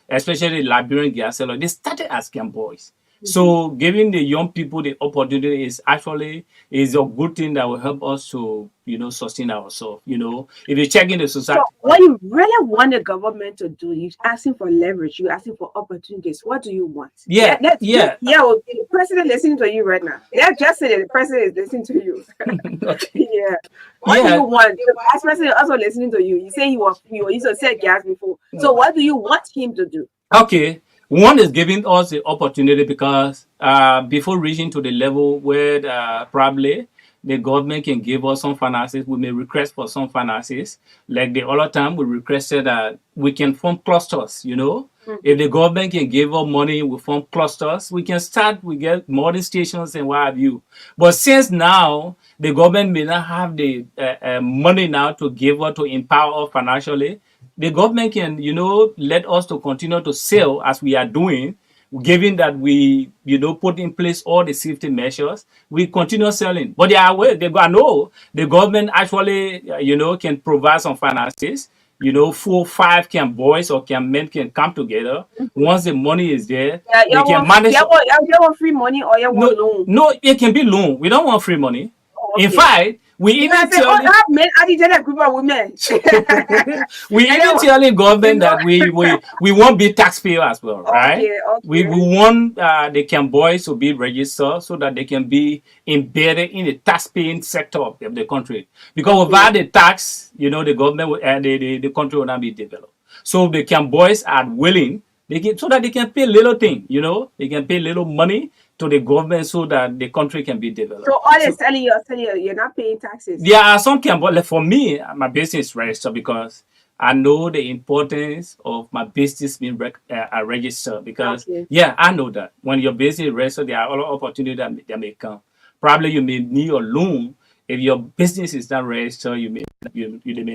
especially the Liberian gas sellers, they started as camp boys. So giving the young people the opportunity is a good thing that will help us to sustain ourselves. If you check in the So society, what you really want the government to do, you're asking for leverage, you're asking for opportunities. What do you want? yeah, Let's just yeah, well, the president listening to you right now. Let's just say that the president is listening to you. okay, Yeah. What do you yeah, want? The vice president also listening to you. You say you used to sell gas before. So what do you want him to do? okay. One is giving us the opportunity because before reaching to the level where probably the government can give us some finances, we may request for some finances. Like the other time, we requested that we can form clusters. If the government can give us money, we form clusters. We can start, we get modern stations and what have you. But since now, the government may not have the money now to give us to empower us financially, the government can, let us to continue to sell as we are doing, given that we, put in place all the safety measures, we continue selling. But they are aware, I know the government actually, can provide some finances. 4, 5 can boys or can men can come together. Once the money is there, Yeah, they can manage. you want free money or you want No, loan? no, it can be loan. We don't want free money. Oh, In okay. fact, we You even guys say, oh, tell you have men agitated a group of women. we And even then, telling you government know, that we won't be taxpayer as well, right? okay, We okay. want the can boys to be registered so that they can be embedded in the tax paying sector of the country. Because Okay. without the tax, the government and the country will not be developed. So the can boys are willing, so that they can pay little thing, they can pay little money to the government so that the country can be developed. So all they're So telling you, you're not paying taxes. there are some can, but like for me, my business is registered because I know the importance of my business being registered. Because Okay. yeah, I know that when your business is registered, there are other opportunities that may come. Probably you may need a loan. If your business is not registered, they may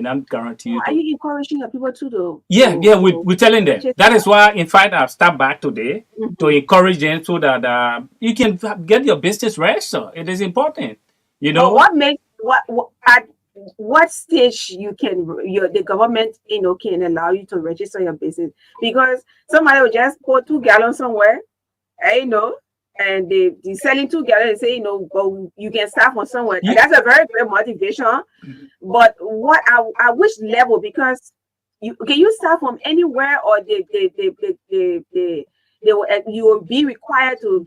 not guarantee you Are to. you encouraging your people Yeah, we're telling them. register? That is why, in fact, I've stepped back today to Mhm. encourage them so that you can get your business registered. It is important, you But know. what makes what what stage the government can allow you to register your business, because somebody will just put 2 gallons somewhere, and they selling 2 gallons and say, go, you can start from somewhere. Yeah. That's a very great motivation. But what at which level? Because you start from anywhere, or you will be required to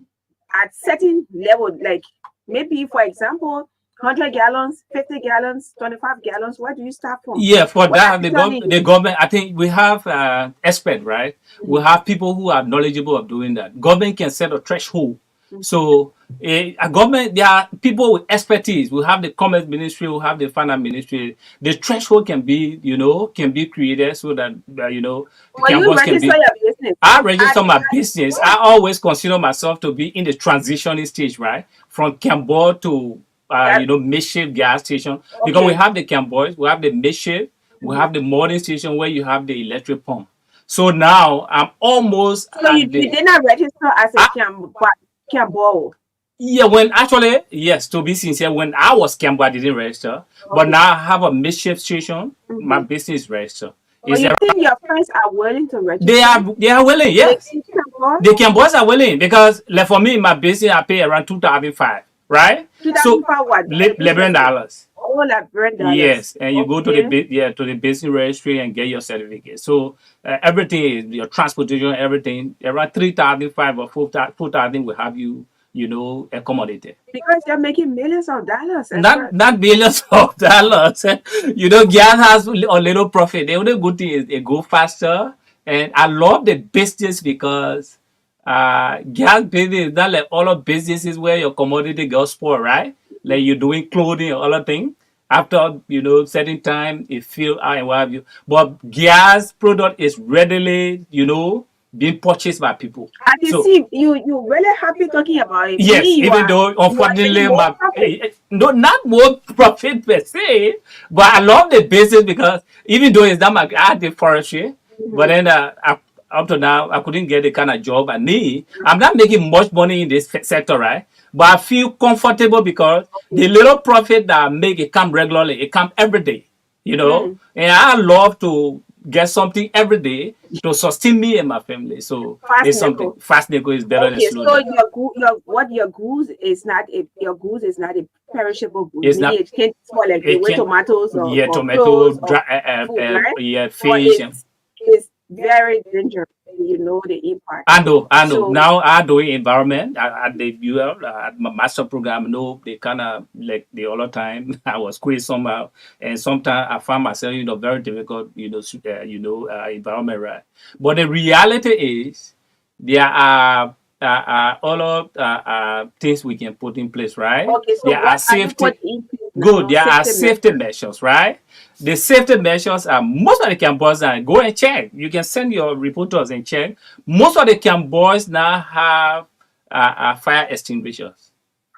at certain level, like maybe for example 100 gallons, 50 gallons, 25 gallons. Where do you start from? Yeah, for What are that, you telling the you? government, I think we have expert, right? We Mhm, have people who are knowledgeable of doing that. Government can set a threshold. mhm. So a government, there are people with expertise. We have the commerce ministry, we have the finance ministry. The threshold can be, can be created so that, the Will you campus can register be. your business I at register my business. I always consider myself to be in the transitioning stage, right? From Cambodia to that? makeshift gas station, because we Okay. have the Camboys, we have the makeshift, we Mhm. have the modern station where you have the electric pump. So now I'm almost So you, at you the did not register as a I, cambo. yeah, when actually, yes, to be sincere, when I was Cambo, I didn't register. But Okay. now I have a makeshift station, my Mm-hmm. business register. But Is you there think your friends are willing to they register? are they are willing, They yes. think cambo The Camboys are willing because, like for me, my business I pay around 2005, right? So, 2005 what? Please $11. repeat. All like $100. Yes, and you go to the Okay. to the business registry and get your certificate. So everything is your transportation, everything around 3,005 or 4,000 will have you, accommodated. Because you're making millions of dollars as well. Not billions of dollars. Gas has a little profit. The only good thing is they go faster, and I love the business because gas business is not like all of businesses where your commodity goes spoil, right? Like you're doing clothing or other thing. After certain time, it fill out and what have you. But gas product is readily, being purchased by people. I can So see you really happy talking about it. Me, yes, even though you are getting unfortunately more profit. no, not more profit per se, but I love the business because even though it's not my I did forestry, but Mhm. then up to now I couldn't get the kind of job I need. I'm not making much money in this sector, right? But I feel comfortable because Okay. the little profit that I make, it come regularly, it come every day, Mm. and I love to get something every day to sustain me and my family. So Fast it's something nickel. fast nickel is better than Okay, slow so nickel. your goose is not a perishable goose. It's Meaning not. it can't spoil like the It way can. tomatoes Yeah, or tomato, clothes or dry, food, right? yeah, Or fish. And it's very dangerous. You know the impact. I know, I know. So Now I doing environment at the UL at my master program. No, they kind of like the other time I was quiz somehow, and sometimes I found myself, very difficult, environment, right? But the reality is there are other things we can put in place, right? okay, so There are what are you safety. putting in place Good. now? There are Safety safety measures. measures, right? The safety measures are most of the campus now. Go and check. You can send your reporters and check. Most of the campus now have fire extinguishers.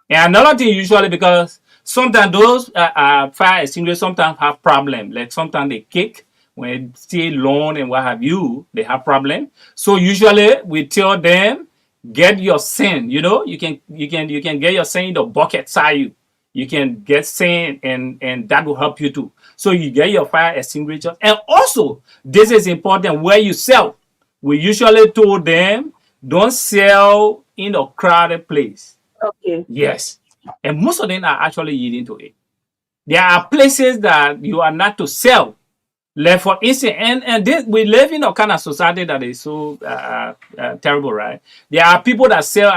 And another thing, usually because sometimes those fire extinguishers sometimes have problem. Like sometimes they kick when it stay long and what have you. They have problem. So usually we tell them get your sand. You can get your sand in the bucket side you. You can get sand and that will help you too. So you get your fire extinguisher. And also, this is important where you sell. We usually told them don't sell in a crowded place. Okay. Yes. And most of them are actually yielding to it. There are places that you are not to sell. Like for instance, and this, we live in a kind of society that is so terrible, right? There are people that sell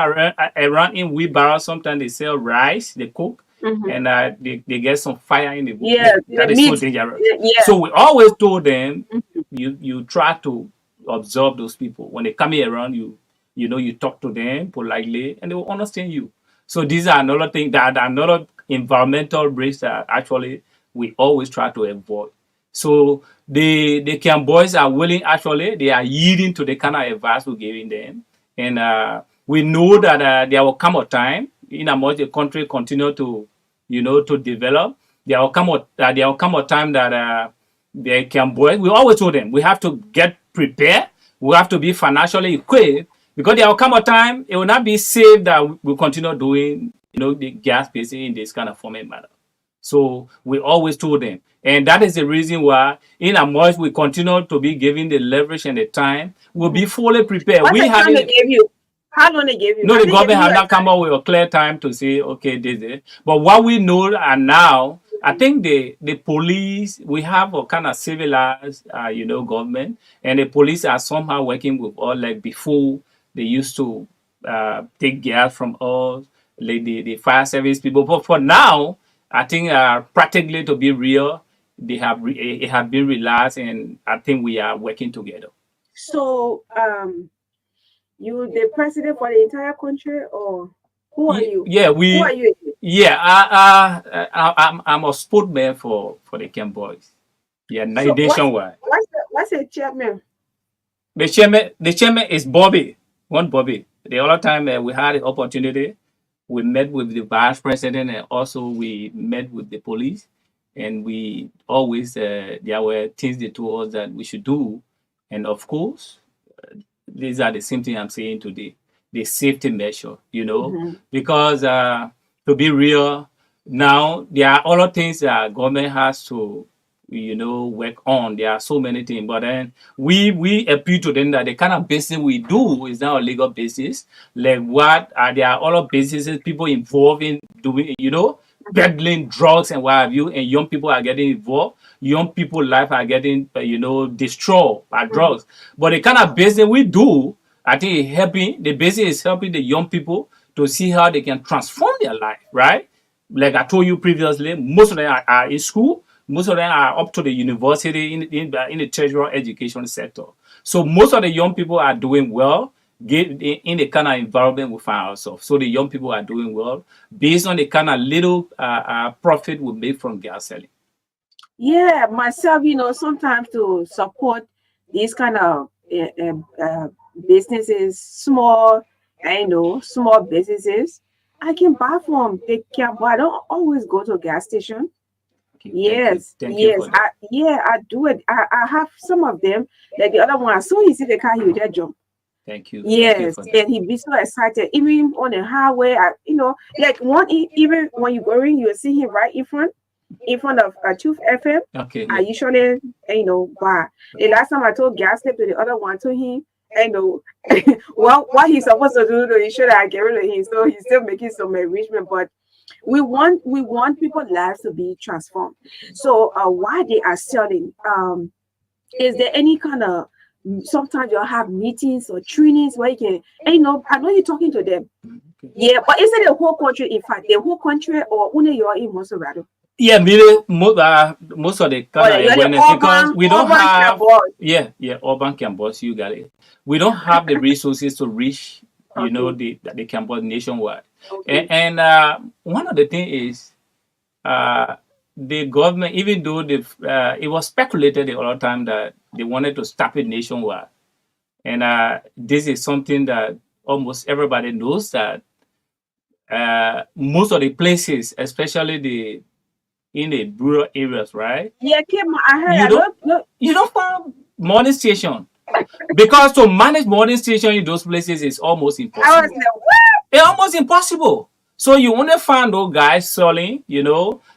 around in wheelbarrows. Sometimes they sell rice, they cook, Mm-hmm. and they get some fire in the Yeah, the that is so meat. dangerous. Yeah. So we always told them, Mhm. you try to observe those people when they come here around you. You talk to them politely, and they will understand you. So these are another thing that another environmental risks that actually we always try to avoid. So the boys are willing, actually they are yielding to the kind of advice we're giving them, and we know that there will come a time in a much the country continue to to develop. There will come a time that they can boys. We always told them we have to get prepared. We have to be financially equipped because there will come a time it will not be safe that we continue doing the gas based in this kind of format manner. So we always told them. And that is the reason why, in a much we continue to be given the leverage and the time, we'll be fully prepared. What's We the time they haven't, gave you? How long they gave you? no, Have the they government given you has a not come time? up with a clear time to say, okay, this is. But what we know and now, I think the police, we have a kind of civilized, government, and the police are somehow working with us like before they used to take gas from us, like the fire service people. But for now, I think practically to be real, it have been relaxed, and I think we are working together. So, you the president for the entire country, or who are you? Yeah, Who are you? yeah, I'm a spokesman for the Camp Boys. Yeah, So nationwide. what's the chairman? The chairman is Bobby, one Bobby. The other time we had the opportunity, we met with the vice president and also we met with the police, and we always there were things they told us that we should do, and of course these are the same thing I'm saying today. The safety measure, Mm-hmm. because to be real, now there are other things that government has to, work on. There are so many things, but then we appeal to them that the kind of business we do is not a legal business. Like what are there are other businesses people involved in doing, peddling drugs and what have you, and young people are getting involved. Young people life are getting destroyed by Mm-hmm. drugs. But the kind of business we do, I think the business is helping the young people to see how they can transform their life, right? Like I told you previously, most of them are in school, most of them are up to the university in the tertiary education sector. So most of the young people are doing well in the kind of environment we find ourselves. So the young people are doing well based on the kind of little profit we make from gas selling. Yeah, myself, sometimes to support these kind of businesses, small businesses, I can buy from. They can buy. I don't always go to a gas station. Thank you Yes, for that. I do it. I have some of them. Like the other one, I saw he see the car, he would just jump. Thank you Yes, for that. and he be so excited. Even on the highway, like even when you going, you see him right in front of Truth FM. Okay, I yeah. usually, buy. The last time I told gas to the other one to him, you know, what he's supposed to do to ensure that I get rid of him. So he's still making some enrichment, but we want people's lives to be transformed. So while they are selling, is there any kind of sometimes you'll have meetings or trainings where you can, I know you're talking to them. Okay. Yeah, but is it the whole country? In fact, the whole country or only you're in Monserrato? Yeah, really, most of the Or kind of you're the awareness because we don't urban have, cowboy. yeah, urban campus, you got it. We don't have the resources to reach, Okay, the campus nationwide. okay. And one of the things is the government, even though it was speculated the other time that they wanted to stop it nationwide, and this is something that almost everybody knows that most of the places, especially in the rural areas, right? Yeah, Kim, I heard. You I don't look. you don't find morning station because to manage morning station in those places is almost I was impossible. like, what? It's almost impossible. So you only find those guys selling,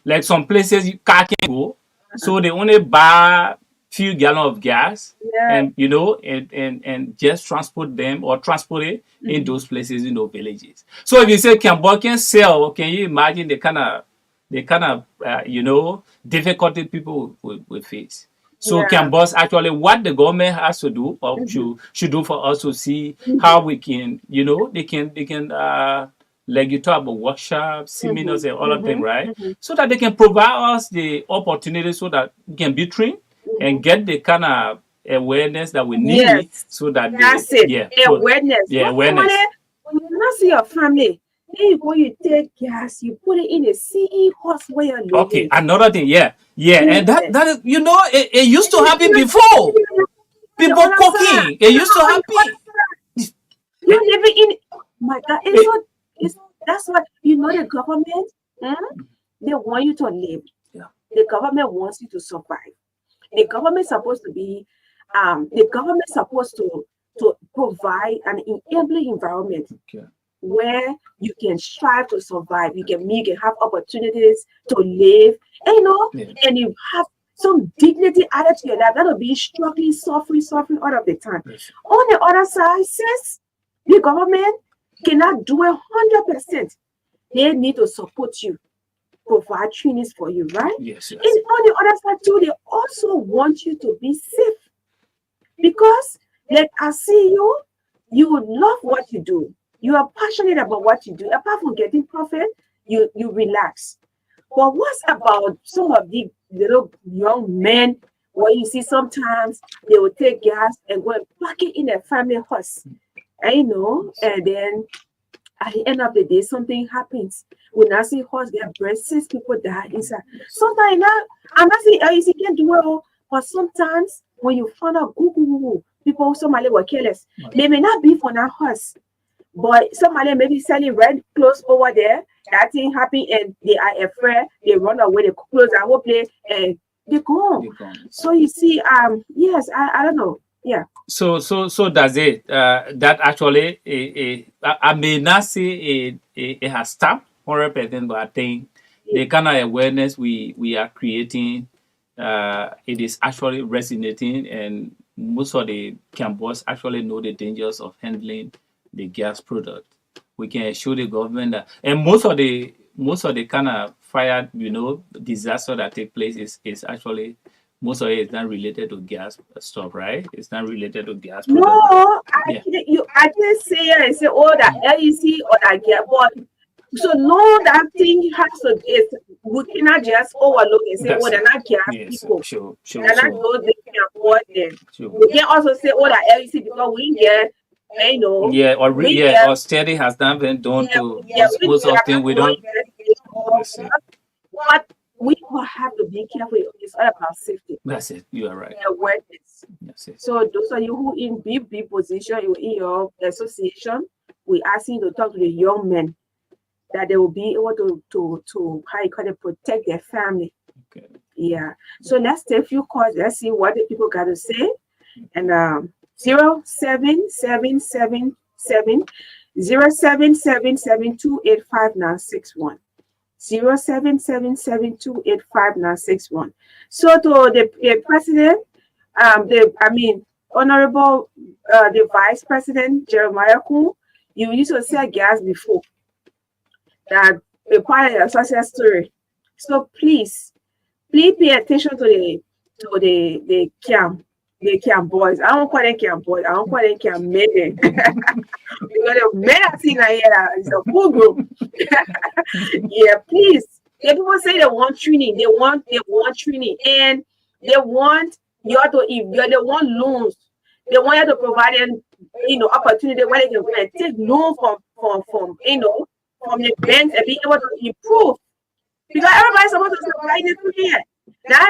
like some places you car can go. So they only buy few gallon of gas Yeah. and and just transport them or transport it in Mhm. those places in those villages. So if you say can sell, can you imagine the kind of difficulty people will face? So Yeah. can boss actually what the government has to do or Mhm. should do for us to see how Mhm. we can, they can like you talk about workshops, seminars Mhm. and other things, Mhm. right? Mhm. So that they can provide us the opportunity so that we can be trained and Mhm. get the kind of awareness that we need Yes, so that that's it. so Awareness. yeah, Somebody, awareness. when you not see your family, then you go, you take gas, you put it in a CE house where you're Okay, living. another thing, yeah. Yeah, and Yeah. that is it used to You happen live before. on the People other side. cooking. It used to On the other happen. side. Eh, You living in. My God, eh, it's that's what the government. They want you to live. yeah. The government wants you to survive. The government supposed to be, the government supposed to provide an enabling environment. Okay. where you can strive to survive. You can have opportunities to live, and Yeah. and you have some dignity added to your life. That'll be struggling, suffering all of the time. Yes. On the other side, since the government cannot do 100%, they need to support you, provide trainings for you, right? Yes. And Yes. on the other side too, they also want you to be safe because, like I see you, you love what you do. You are passionate about what you do. Apart from getting profit, you relax. But what's about some of the little young men where you see sometimes they will take gas and go and pack it in their family house, and then at the end of the day, something happens. When I see horse get breast, 6 people die inside. Sometimes now, I'm not saying you can't do it all, but sometimes when you find out, people, somebody were careless. They may not be for that horse, but somebody may be selling red clothes over there. That thing happen and they are afraid. They run away. They close the whole place and they go. They gone. So you see, yes, I don't know. Yeah. So that's it. That actually, I may not say it has stopped 100%, but I think the kind of awareness we are creating, it is actually resonating, and most of the campus actually know the dangers of handling the gas product. We can assure the government that, and most of the kind of fire, disaster that take place is actually, most of it is not related to gas stuff, right? It's not related to gas No, product. Yeah. I didn't say it and say, oh, that LEC or that get, but so no, that thing has to is we cannot just overlook and say, oh, That's they're it. not gas Yes. people. Sure. They're not those they can afford them. Sure. We can also say, oh, that LEC because we get, Yeah, we get, or study has not been done to we most get, often we we don't. get, That's it. but we all have to be careful. It's all about safety. That's it. You are right. Awareness. That's it. So those of you who in big position, you in your association, we ask you to talk to the young men that they will be able to how you call it, protect their family. Okay. Yeah. So let's take a few calls. Let's see what the people got to say. And 0777 0777285961. 0777285961. So to the president, honorable the vice president Jeremiah Kuhn, you used to sell gas before that a part of your success story. So please pay attention to the camp boys. I don't call them camp boys. I don't call them camp men. Because the men are seen here is a full group. Yeah, please. The people say they want training. They want training, and they want you to if they want loans. They want you to provide them, opportunity where they can go and take loan from the banks and be able to improve. Because everybody's supposed to survive this here. Now,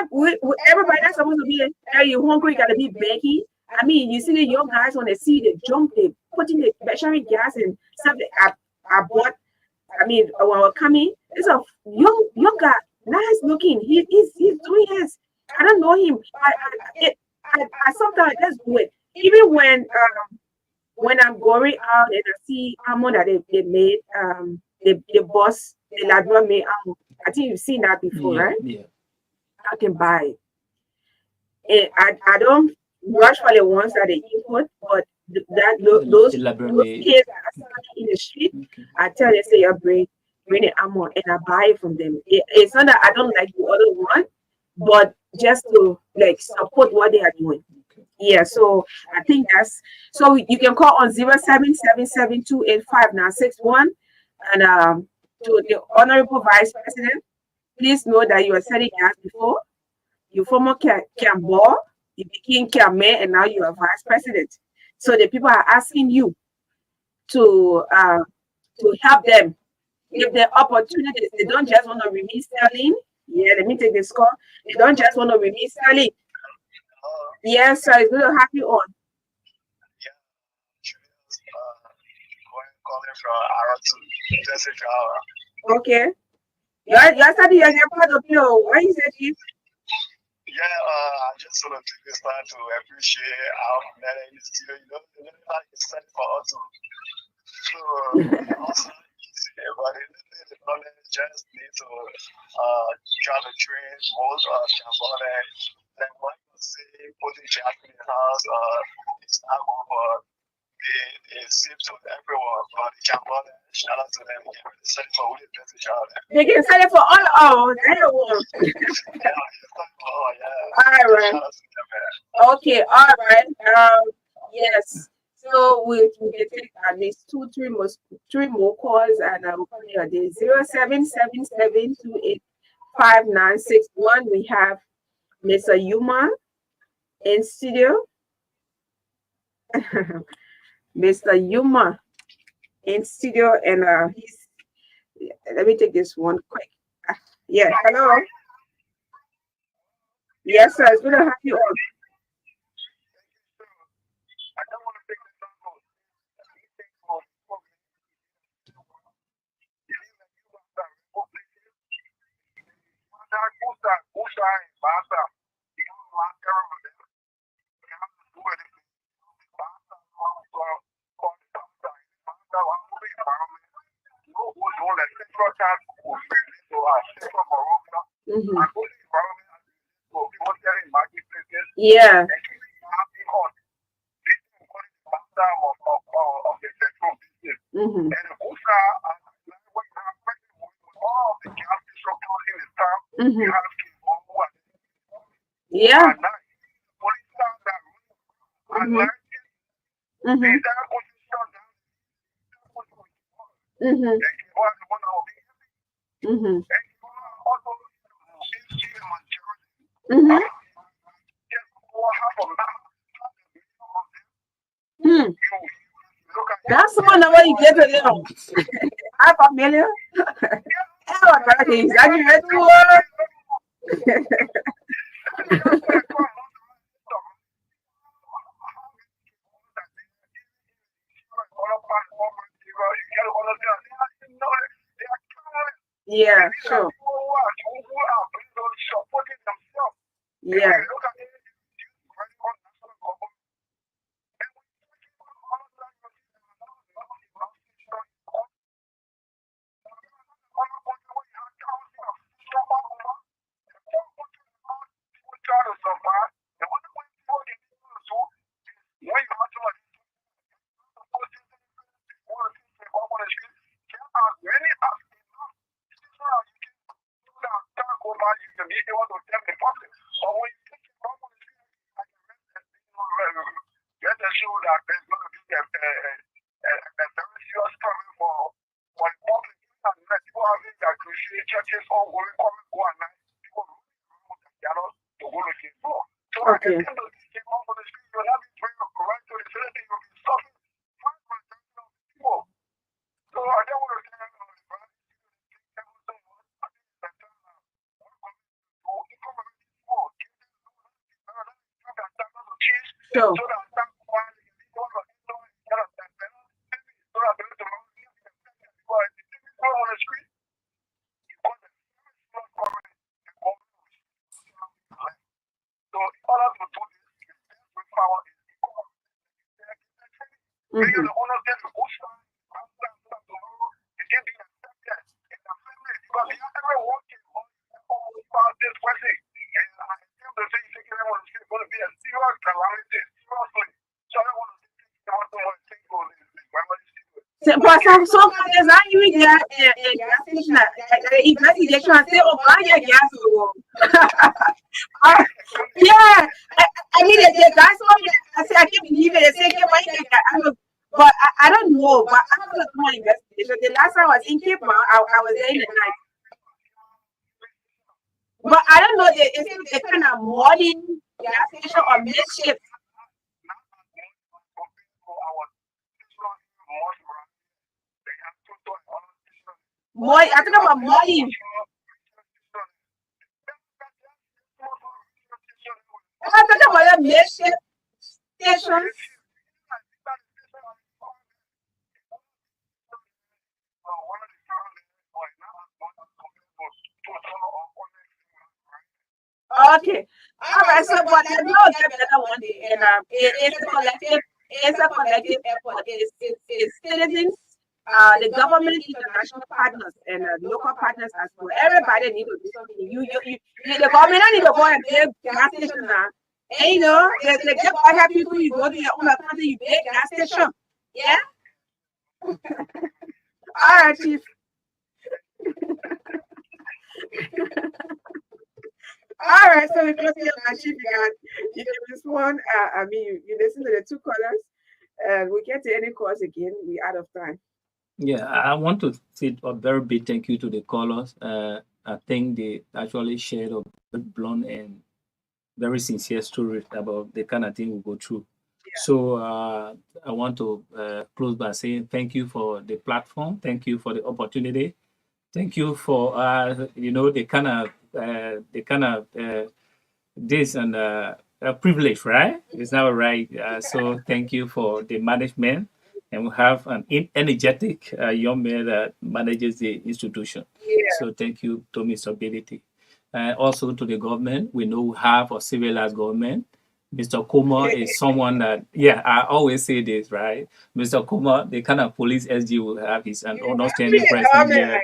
everybody that's supposed to be, are you hungry? You gotta be begging. I mean, you see the young guys when they see the jump, they put in the battery gas and stuff that I bought. I mean, when we're coming, it's a young guy, nice looking. He's doing his. I don't know him. I sometimes just do it. Even when I'm going out and I see ammo that they made, the boss, the Labrador made ammo. I think you've seen that before, Yeah. right? Yeah. I can buy it. And I don't rush for the ones that they import, but those Elaborate. kids that are standing in the street, Okay. I tell them, say, you bring the ammo and I buy it from them. It's not that I don't like the other one, but just to like support what they are doing. Okay. Yeah, so I think that's so you can call on 0777285961 and to the honorable vice president. Please know that you are selling gas before. You former Campbell, you became Campbell, and now you are vice president. So the people are asking you to help them, give them opportunities. They don't just want to remain selling. Yeah, let me take this call. They don't just want to remain selling. Yes, sir, it's good to have you on. Calling from Aratu, Jessica. Okay. You're studying your part of what is it? Yeah, I just want to take this time to appreciate our man in the studio. Everybody is studying for us to So also easy, but in the knowledge just need to try to train most Cambodian. Like what you say, putting jack in the house, it's not over. It seems to everyone, but Cambodian, shout out to them, get ready to send for with the message out there. They can sell it for all. Oh, everyone. Yeah, it's like, oh All yeah, right. shout out to them, man. Okay. All right. Yes. So we can take at least three more calls, and we'll call you a day 0777285961. We have Mr. Yuma in studio. Mr. Yuma in studio, and he's. Let me take this one quick. Yeah. Hello. Yes, sir. It's good to have you on. I don't want to take this on hold. Anything for you like you want that. Usa and Basa. You don't want to you have to do it. Basa, for the Basa. Basa, one movie environment. No, who don't let central task who really to our central Morocco. Mm-hmm. And who the environment so people telling marketplaces. Yeah. And keeping happy on. This is what is Basa of the central business. Mm-hmm. And Usa, when you have pregnant with all the gas structures in the town, Mm-hmm. you have to who are Yeah. at night. Police towns that at Mm-hmm. night, they Mm-hmm. that position down, Mm-hmm. and you are the one of the Mm-hmm. and you are also in the majority. Mm-hmm. Just over half of that, Hmm. you look at That's the one that way you get to them. I'm familiar. Oh, I got to exaggerate too much. Yeah, sure. Yeah. Let us show that there's going to be a very serious coming for the public. And let people having their Christian churches all going, come and go at night. People they are not to go looking for. So at the Okay. end of this game, off on the street, you'll have it bring up right to the facility, you'll be stopping 5% of the people. So I don't want to tell you, Sure. so that that's why people are kind of that better. So that the people on the street, because the not coming, so in order to do this, with power is Mm-hmm. the owner gets the bush tomorrow, it can be accepted in the family because the other working on this person. And I think the thing taking them on the street is going to be a serious calamity, seriously. So I don't want to think about someone think on this. But some companies not even gas and gas station. If that's injection, I say, oh, buy your gas. Yeah. I mean, the guys told me, I say, I can't believe it. They say, "Okay, why you got that?" But I don't know. But I have to do my investigation. The last time I was in Cape Town, I was there in the night. But I don't know. It's a kind of morning gas station or mid shift. More, I think about morning. I'm talking about a mid shift stations. Okay. All right. So, but I know get better one day, and it's a collective. It's a collective effort. It's citizens the government, international partners, and local partners as well. Everybody need to do something. The government don't need to go and build gas station now. And you know, they get all help you to you go to your own country, you build gas station. Yeah. All right, Chief. All right, so we close here, my Chief. You can respond. I mean, you listen to the two callers, and we get to any calls again. We out of time. Yeah, I want to say a very big thank you to the callers. I think they actually shared a very blunt and very sincere story about the kind of thing we go through. So I want to close by saying thank you for the platform. Thank you for the opportunity. Thank you for the kind of this and a privilege, right? It's not right. So thank you for the management, and we have an energetic young man that manages the institution. Yeah. So thank you to Mr. Ability. Also to the government, we know we have a civilized government. Mr. Kuma is someone that, yeah, I always say this, right? Mr. Kuma, the kind of police SG will have his an understanding president here.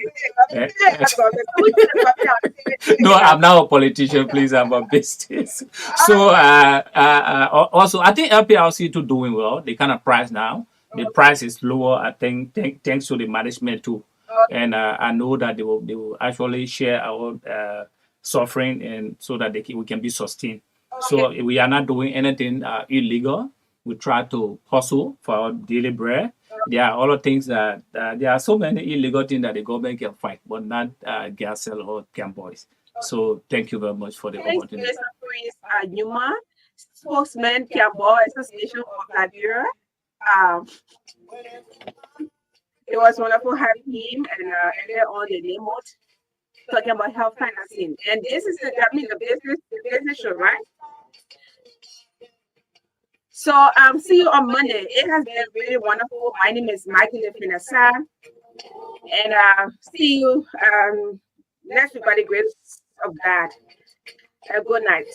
No, I'm now a politician, please, I'm a business. So also, I think LPRC too doing well. The kind of price now, the price is lower, I think, thanks to the management too. And I know that they will actually share our suffering, and so that we can be sustained. So we are not doing anything illegal. We try to hustle for our daily bread. There are other things that there are so many illegal things that the government can fight, but not gas sell or camp boys. So thank you very much for the opportunity. Thanks, Mr. Newman, spokesman, Cambo Association of Liberia. It was wonderful having him and earlier on the remote talking about health financing. And this is the business show, right? So see you on Monday. It has been really wonderful. My name is Magdalene, Saah, and see you next week by the grace of God. Good night.